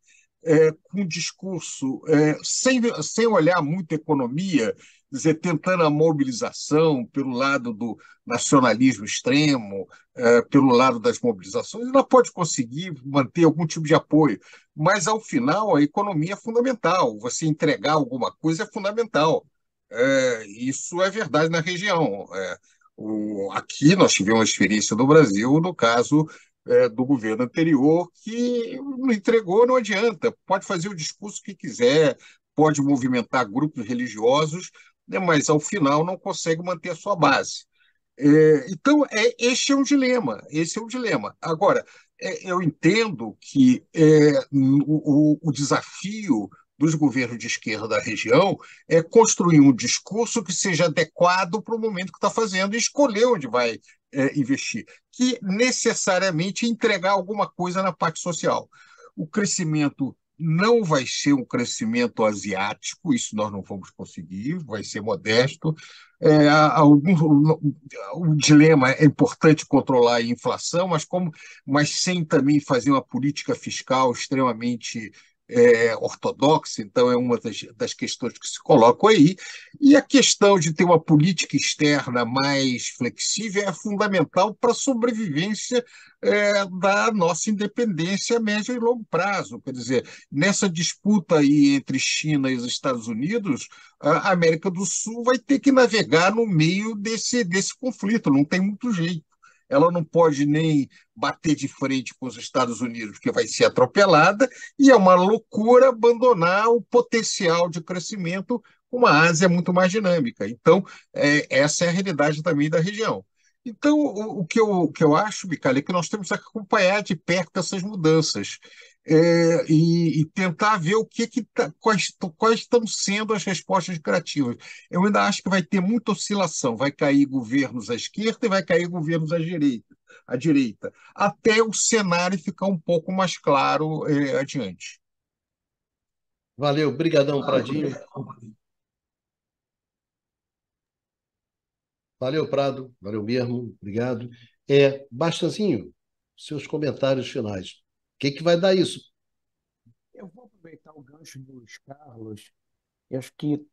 com um discurso sem olhar muito a economia, quer dizer, tentando a mobilização pelo lado do nacionalismo extremo, pelo lado das mobilizações, ela pode conseguir manter algum tipo de apoio. Mas, ao final, a economia é fundamental. Você entregar alguma coisa é fundamental. Isso é verdade na região. Aqui nós tivemos uma experiência no Brasil, no caso do governo anterior, que não entregou, não adianta. Pode fazer o discurso que quiser, pode movimentar grupos religiosos, né, mas, ao final, não consegue manter a sua base. Então, este é um dilema. Esse é um dilema. Agora, eu entendo que o desafio dos governos de esquerda da região é construir um discurso que seja adequado para o momento que está fazendo e escolher onde vai investir, que necessariamente entregar alguma coisa na parte social. O crescimento não vai ser um crescimento asiático, isso nós não vamos conseguir, vai ser modesto. O dilema é importante controlar a inflação, mas sem também fazer uma política fiscal extremamente ortodoxa, então é uma das questões que se colocam aí. E a questão de ter uma política externa mais flexível é fundamental para a sobrevivência da nossa independência a médio e longo prazo. Quer dizer, nessa disputa aí entre China e os Estados Unidos, a América do Sul vai ter que navegar no meio desse conflito, não tem muito jeito. Ela não pode nem bater de frente com os Estados Unidos, porque vai ser atropelada, e é uma loucura abandonar o potencial de crescimento com uma Ásia muito mais dinâmica. Então, essa é a realidade também da região. Então, o que eu acho, Micali, é que nós temos que acompanhar de perto essas mudanças e tentar ver quais estão sendo as respostas criativas. Eu ainda acho que vai ter muita oscilação, vai cair governos à esquerda e vai cair governos à direita, até o cenário ficar um pouco mais claro adiante. Valeu, brigadão, Pradinho. Valeu, Prado. Valeu mesmo. Obrigado. Bastanzinho, seus comentários finais. O que que vai dar isso? Eu vou aproveitar o gancho do Luiz Carlos. Eu acho que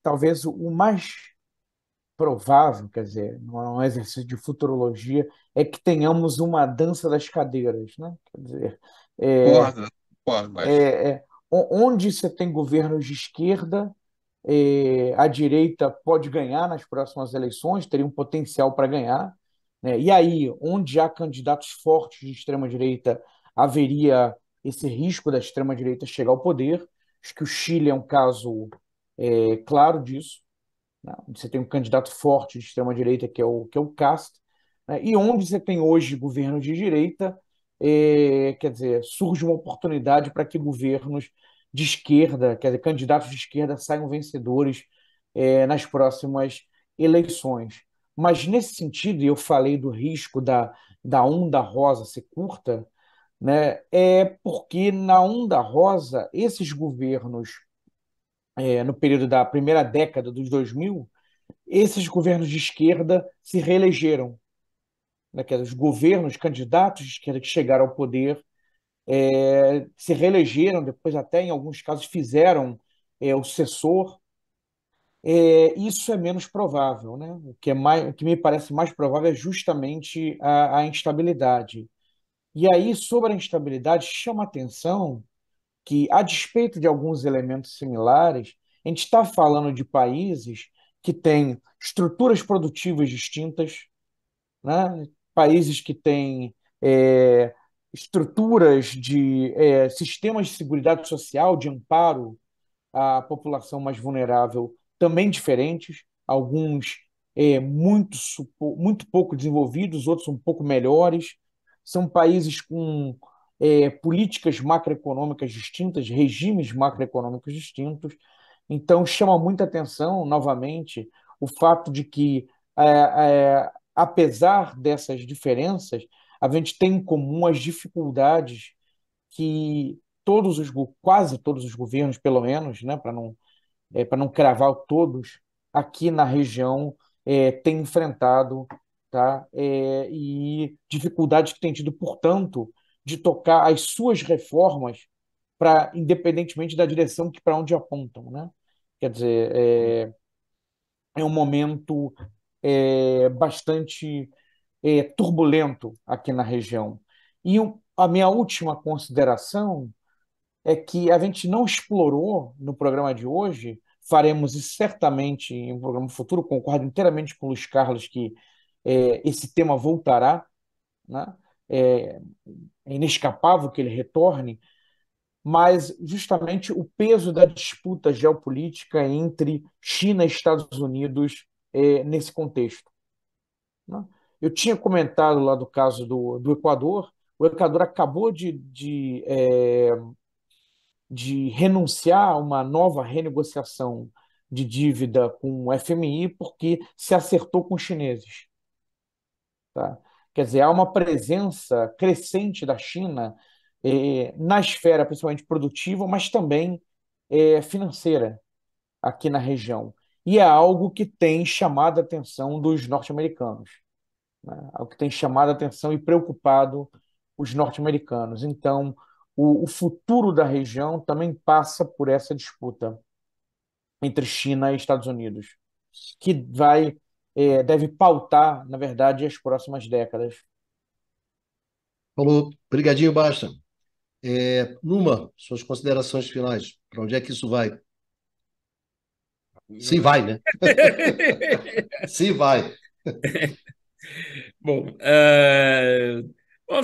talvez o mais provável, quer dizer, não é um exercício de futurologia, é que tenhamos uma dança das cadeiras, né? Quer dizer, é, Concordo, concordo, mas onde você tem governos de esquerda, a direita pode ganhar nas próximas eleições, teria um potencial para ganhar, né? E aí, onde há candidatos fortes de extrema-direita, haveria esse risco da extrema-direita chegar ao poder. Acho que o Chile é um caso claro disso, né? Você tem um candidato forte de extrema-direita, que é o Cast, né? E onde você tem hoje governos de direita, quer dizer, surge uma oportunidade para que governos de esquerda, quer dizer, candidatos de esquerda saiam vencedores nas próximas eleições. Mas nesse sentido, e eu falei do risco da onda rosa ser curta, né, é porque na onda rosa, esses governos, no período da primeira década dos 2000, esses governos de esquerda se reelegeram, né? Que os governos, candidatos de esquerda que chegaram ao poder, se reelegeram, depois até em alguns casos fizeram o sucessor. Isso é menos provável, né? O que me parece mais provável é justamente a instabilidade. E aí, sobre a instabilidade, chama a atenção que, a despeito de alguns elementos similares, a gente está falando de países que têm estruturas produtivas distintas, né? Países que têm estruturas de sistemas de seguridade social, de amparo à população mais vulnerável, também diferentes, alguns muito pouco desenvolvidos, outros um pouco melhores. São países com políticas macroeconômicas distintas, regimes macroeconômicos distintos. Então, chama muita atenção, novamente, o fato de que, apesar dessas diferenças, a gente tem em comum as dificuldades que quase todos os governos, pelo menos, né, para não cravar todos, aqui na região têm enfrentado, tá? E dificuldades que têm tido, portanto, de tocar as suas reformas independentemente da direção que para onde apontam, né? Quer dizer, é um momento bastante turbulento aqui na região. E a minha última consideração é que a gente não explorou no programa de hoje, faremos isso certamente em um programa futuro, concordo inteiramente com o Luiz Carlos que esse tema voltará, né? É, é inescapável que ele retorne, mas justamente o peso da disputa geopolítica entre China e Estados Unidos nesse contexto, né? Eu tinha comentado lá do caso do Equador. O Equador acabou de renunciar a uma nova renegociação de dívida com o FMI porque se acertou com os chineses, tá? Quer dizer, há uma presença crescente da China na esfera, principalmente produtiva, mas também financeira aqui na região. E é algo que tem chamado a atenção dos norte-americanos, né? Algo que tem chamado a atenção e preocupado os norte-americanos. Então, o futuro da região também passa por essa disputa entre China e Estados Unidos, que deve pautar, na verdade, as próximas décadas. Falou. Brigadinho, Basta. Numa, suas considerações finais. Para onde é que isso vai? Se vai, né? Se vai. Bom, bom,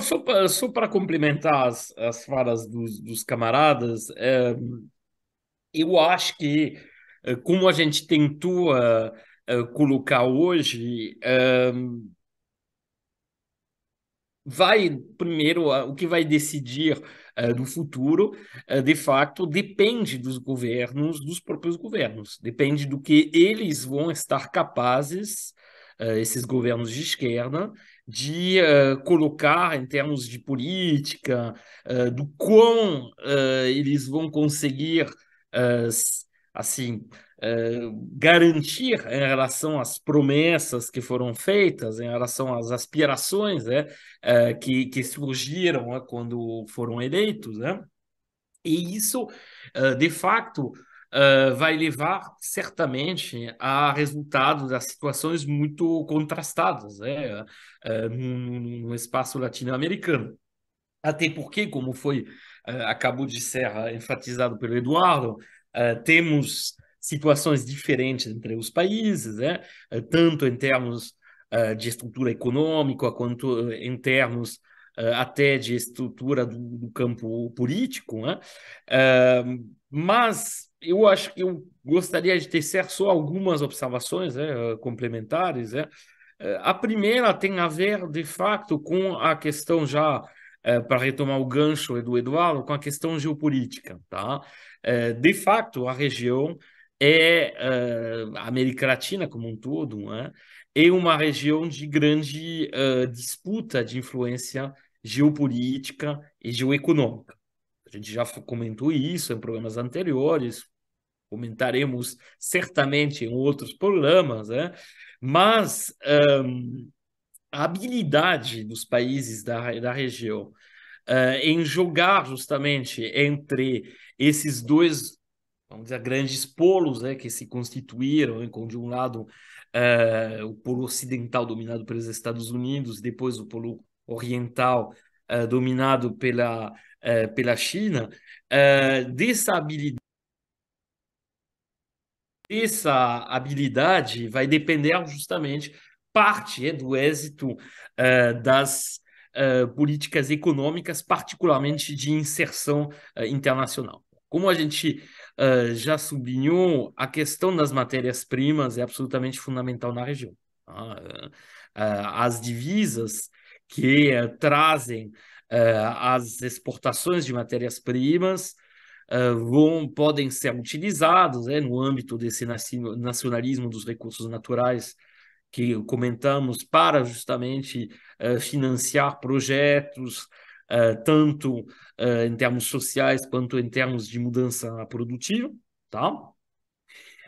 só para complementar as falas dos camaradas, eu acho que, como a gente tentou colocar hoje, vai primeiro o que vai decidir do futuro, de fato, depende dos governos, dos próprios governos, depende do que eles vão estar capazes, esses governos de esquerda, de colocar em termos de política, do quão eles vão conseguir, assim, garantir em relação às promessas que foram feitas, em relação às aspirações, né, que surgiram, né, quando foram eleitos, né? E isso, de fato, vai levar certamente a resultados das situações muito contrastadas, né, no espaço latino-americano. Até porque, como foi, acabou de ser enfatizado pelo Eduardo, temos situações diferentes entre os países, né? Tanto em termos de estrutura econômica, quanto em termos até de estrutura do campo político, né? Mas eu acho que eu gostaria de tecer só algumas observações, né, complementares, né? A primeira tem a ver, de fato, com a questão já para retomar o gancho do Eduardo, com a questão geopolítica. Tá? De fato, a região a América Latina como um todo, né? É uma região de grande disputa de influência geopolítica e geoeconômica. A gente já comentou isso em programas anteriores, comentaremos certamente em outros programas, né? Mas a habilidade dos países da região em jogar justamente entre esses dois, vamos dizer, grandes polos, né, que se constituíram, né, com de um lado o polo ocidental dominado pelos Estados Unidos, depois o polo oriental dominado pela China, dessa habilidade. Essa habilidade vai depender justamente parte do êxito das políticas econômicas, particularmente de inserção internacional. Como a gente já sublinhou, a questão das matérias-primas é absolutamente fundamental na região. Tá? As divisas que trazem as exportações de matérias-primas podem ser utilizados, no âmbito desse nacionalismo dos recursos naturais que comentamos para justamente financiar projetos, tanto em termos sociais quanto em termos de mudança produtiva, tá?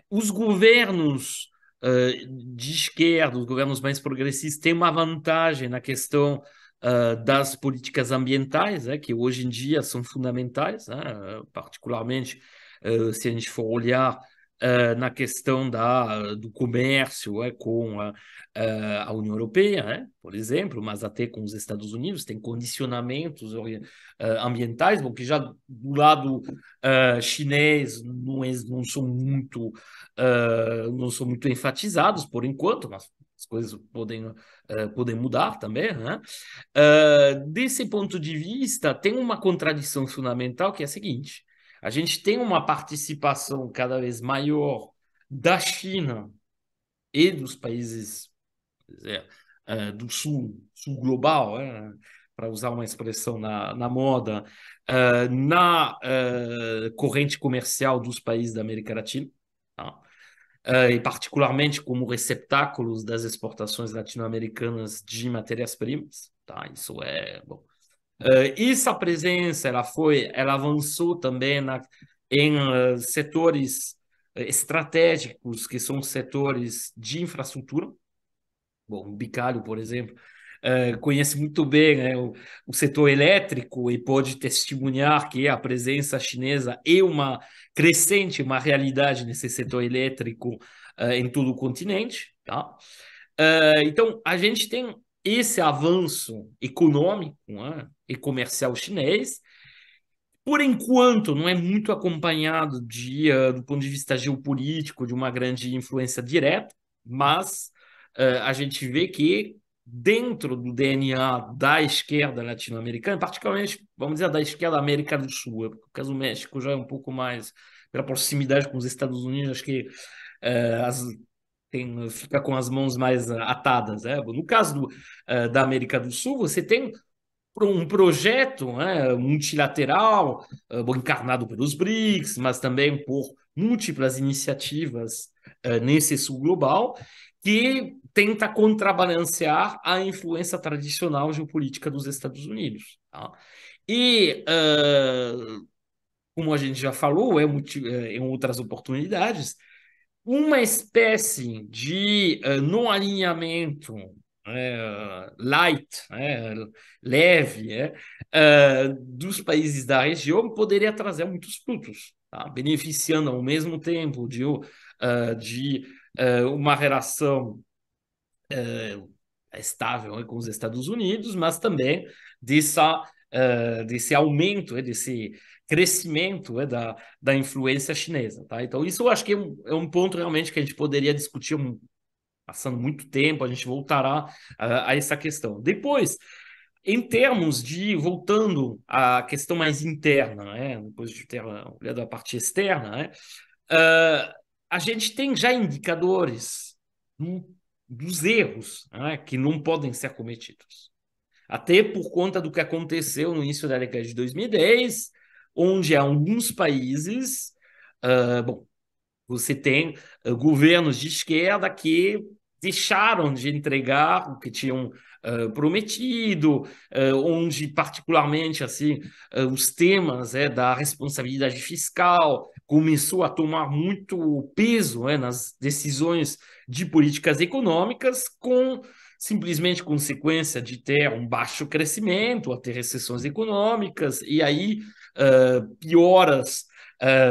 Os governos de esquerda, os governos mais progressistas, têm uma vantagem na questão das políticas ambientais, que hoje em dia são fundamentais, particularmente se a gente for olhar na questão do comércio com a União Europeia, por exemplo, mas até com os Estados Unidos, tem condicionamentos ambientais, bom, que já do lado chinês não são muito enfatizados por enquanto, mas as coisas podem mudar também, né? Desse ponto de vista, tem uma contradição fundamental que é a seguinte: a gente tem uma participação cada vez maior da China e dos países quer dizer, do sul global, para usar uma expressão na moda, na corrente comercial dos países da América Latina, tá? E particularmente como receptáculos das exportações latino-americanas de matérias-primas, tá? Isso é bom. Essa presença ela avançou também em setores estratégicos, que são setores de infraestrutura. Bom, o Bicalho, por exemplo, conhece muito bem, né, o setor elétrico e pode testemunhar que a presença chinesa é uma crescente, uma realidade nesse setor elétrico em todo o continente. Tá? Então, a gente tem esse avanço econômico, né, e comercial chinês. Por enquanto, não é muito acompanhado do ponto de vista geopolítico, de uma grande influência direta, mas a gente vê que dentro do DNA da esquerda latino-americana, particularmente, vamos dizer, da esquerda da América do Sul, porque o caso do México já é um pouco mais pela proximidade com os Estados Unidos, acho que fica com as mãos mais atadas. No caso da América do Sul, você tem um projeto multilateral, encarnado pelos BRICS, mas também por múltiplas iniciativas nesse sul global, que tenta contrabalancear a influência tradicional geopolítica dos Estados Unidos. Tá? E, como a gente já falou, em outras oportunidades, uma espécie de não alinhamento light, leve, dos países da região poderia trazer muitos frutos, tá? Beneficiando ao mesmo tempo de uma relação estável, com os Estados Unidos, mas também desse aumento, desse crescimento da influência chinesa. Tá? Então, isso eu acho que é um ponto realmente que a gente poderia discutir passando muito tempo, a gente voltará a essa questão. Depois, em termos de, voltando à questão mais interna, depois de ter olhado a parte externa, a gente tem já indicadores dos erros que não podem ser cometidos. Até por conta do que aconteceu no início da década de 2010, onde alguns países, bom, você tem governos de esquerda que deixaram de entregar o que tinham prometido, onde particularmente assim os temas da responsabilidade fiscal começou a tomar muito peso nas decisões de políticas econômicas, com simplesmente consequência de ter um baixo crescimento, a ter recessões econômicas, e aí pioras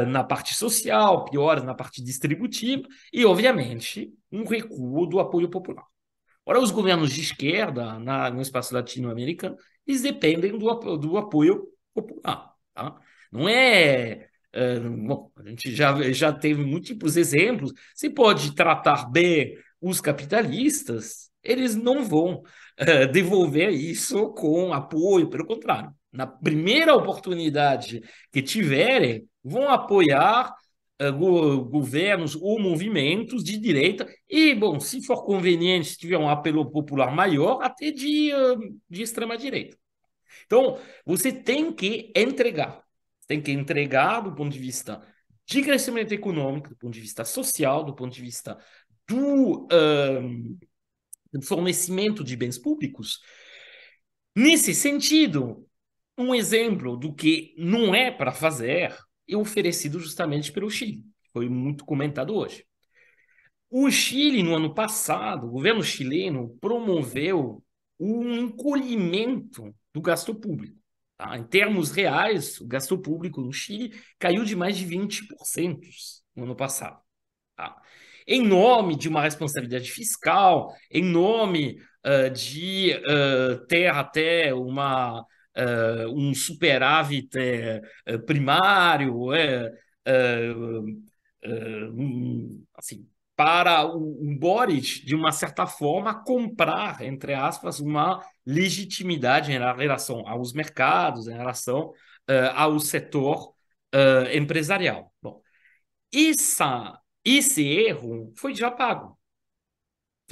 na parte social, pioras na parte distributiva e, obviamente, um recuo do apoio popular. Ora, os governos de esquerda no espaço latino-americano, eles dependem do apoio popular. Tá? Não é... bom, a gente já teve múltiplos exemplos. Se pode tratar bem os capitalistas, eles não vão devolver isso com apoio, pelo contrário. Na primeira oportunidade que tiverem, vão apoiar governos ou movimentos de direita e, bom, se for conveniente, se tiver um apelo popular maior, até de extrema-direita. Então, você tem que entregar do ponto de vista de crescimento econômico, do ponto de vista social, do ponto de vista do fornecimento de bens públicos. Nesse sentido, um exemplo do que não é para fazer é oferecido justamente pelo Chile, que foi muito comentado hoje. O Chile, no ano passado, o governo chileno promoveu um encolhimento do gasto público. Tá? Em termos reais, o gasto público no Chile caiu de mais de 20% no ano passado. Tá? Em nome de uma responsabilidade fiscal, em nome de ter até um superávit primário, assim, para o Boric, de uma certa forma, comprar, entre aspas, uma legitimidade em relação aos mercados, em relação ao setor empresarial. Bom, esse erro foi já pago.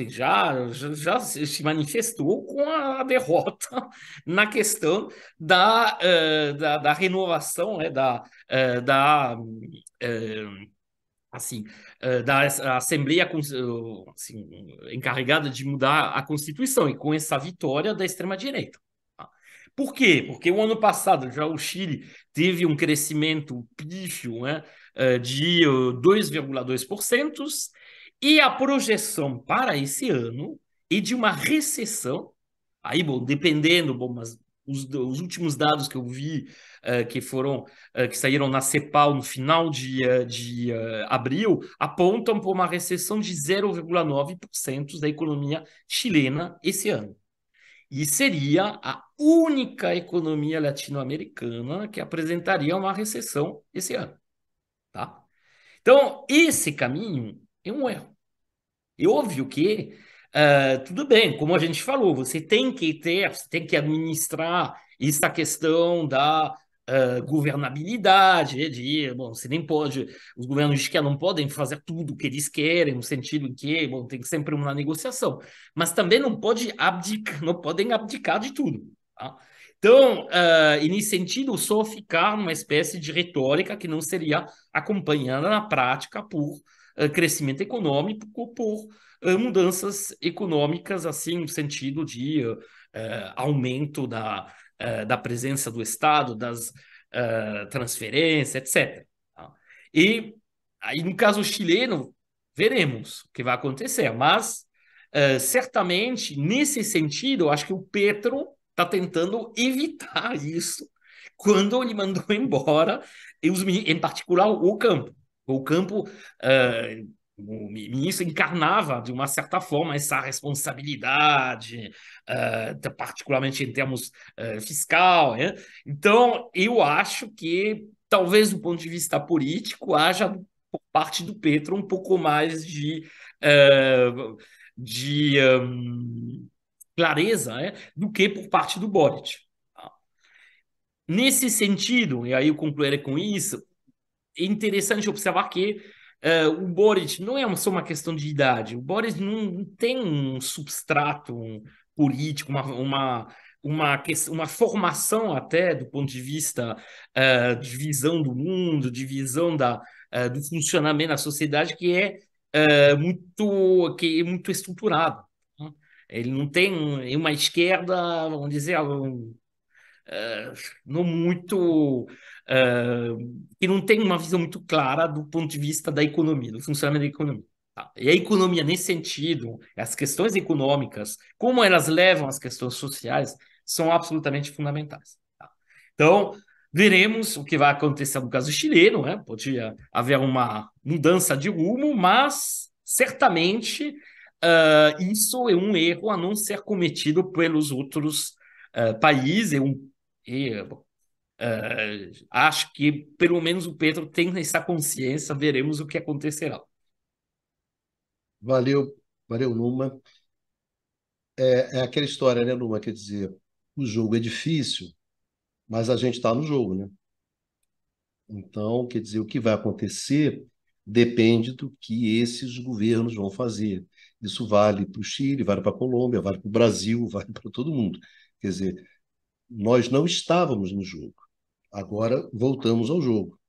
Já se manifestou com a derrota na questão da renovação, assim, da Assembleia assim, encarregada de mudar a Constituição, e com essa vitória da extrema-direita. Tá? Por quê? Porque o ano passado já o Chile teve um crescimento pífio de 2,2%, e a projeção para esse ano é de uma recessão. Aí, bom, dependendo, bom, mas os últimos dados que eu vi que saíram na CEPAL no final de abril apontam para uma recessão de 0,9% da economia chilena esse ano. E seria a única economia latino-americana que apresentaria uma recessão esse ano. Tá? Então, esse caminho é um erro. É óbvio que, tudo bem, como a gente falou, você tem que administrar essa questão da governabilidade, bom, você nem pode, os governos de esquerda não podem fazer tudo o que eles querem, no sentido em que, bom, tem sempre uma negociação, mas também não podem abdicar de tudo. Tá? Então, e nesse sentido, só ficar numa espécie de retórica que não seria acompanhada na prática por crescimento econômico, por mudanças econômicas, assim, no sentido de aumento da presença do Estado, das transferências, etc. Tá? E aí, no caso chileno, veremos o que vai acontecer, mas certamente, nesse sentido, eu acho que o Petro está tentando evitar isso quando ele mandou embora, em particular, o Campo. O Campo, o ministro encarnava, de uma certa forma, essa responsabilidade, particularmente em termos fiscal, né? Então, eu acho que, talvez do ponto de vista político, haja, por parte do Petro, um pouco mais de clareza, né, do que por parte do Boric. Nesse sentido, e aí eu concluirei com isso, é interessante observar que o Boric não é só uma questão de idade. O Boric não tem um substrato político, uma formação até do ponto de vista de visão do mundo, de visão do funcionamento da sociedade que é muito estruturado. Né? Ele não tem uma esquerda, vamos dizer, não muito que não tem uma visão muito clara do ponto de vista da economia, do funcionamento da economia. Tá? E a economia, nesse sentido, as questões econômicas, como elas levam às questões sociais, são absolutamente fundamentais. Tá? Então, veremos o que vai acontecer no caso chileno, né? Pode haver uma mudança de rumo, mas certamente isso é um erro a não ser cometido pelos outros países. Acho que pelo menos o Pedro tem essa consciência, veremos o que acontecerá. Valeu, valeu, Numa. É aquela história, né, Numa? Quer dizer, o jogo é difícil, mas a gente está no jogo, né? Então, quer dizer, o que vai acontecer depende do que esses governos vão fazer. Isso vale para o Chile, vale para a Colômbia, vale para o Brasil, vale para todo mundo. Quer dizer, nós não estávamos no jogo. Agora voltamos ao jogo.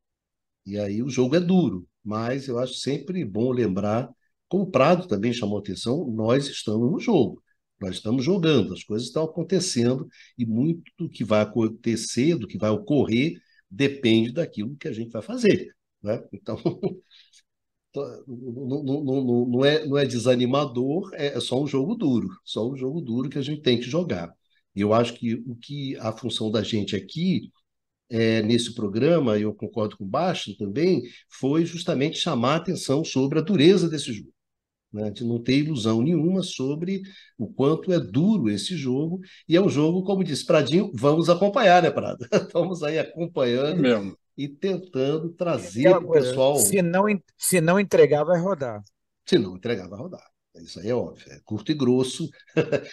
E aí o jogo é duro, mas eu acho sempre bom lembrar, como o Prado também chamou atenção, nós estamos no jogo. Nós estamos jogando, as coisas estão acontecendo e muito do que vai acontecer, do que vai ocorrer, depende daquilo que a gente vai fazer. Né? Então, não é desanimador, é só um jogo duro, só um jogo duro que a gente tem que jogar. E eu acho que o que a função da gente aqui nesse programa, eu concordo com o Bastian também, foi justamente chamar a atenção sobre a dureza desse jogo. Né? De não ter ilusão nenhuma sobre o quanto é duro esse jogo. E é um jogo, como disse Pradinho, vamos acompanhar, né, Prado? Estamos aí É acompanhando mesmo. e tentando E trazer aquela para o coisa, pessoal. se não entregar, vai rodar. Se não entregar, vai rodar. Isso aí é óbvio, é curto e grosso.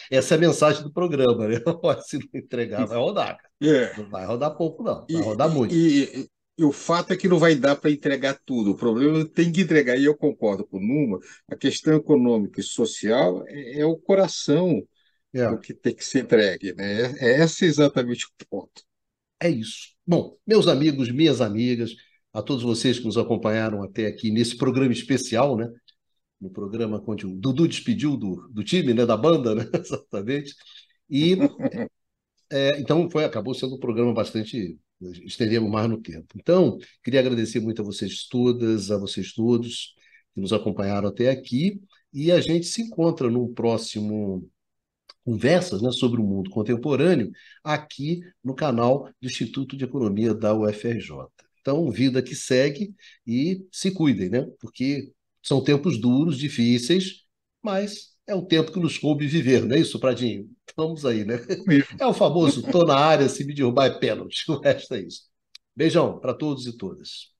Essa é a mensagem do programa, né? Se não entregar, vai rodar, cara. É. Não vai rodar pouco, não. Vai E, rodar e, muito. e, e o fato é que não vai dar para entregar tudo. O problema é que tem que entregar. E eu concordo com o Numa, a questão econômica e social é o coração do É. que tem que ser entregue, né? Esse é exatamente o ponto. É isso. Bom, meus amigos, minhas amigas, a todos vocês que nos acompanharam até aqui nesse programa especial, né? No programa onde o Dudu despediu do time, né? Da banda, né? Exatamente. E então acabou sendo um programa bastante. Estendemos mais no tempo. Então, queria agradecer muito a vocês todas, a vocês todos que nos acompanharam até aqui. E a gente se encontra num próximo conversas, né, sobre o mundo contemporâneo aqui no canal do Instituto de Economia da UFRJ. Então, vida que segue e se cuidem, né? Porque são tempos duros, difíceis, mas é o tempo que nos coube viver, não é isso, Pradinho? Estamos aí, né? Mesmo. É o famoso tô na área, se me derrubar é pênalti. O resto é isso. Beijão para todos e todas.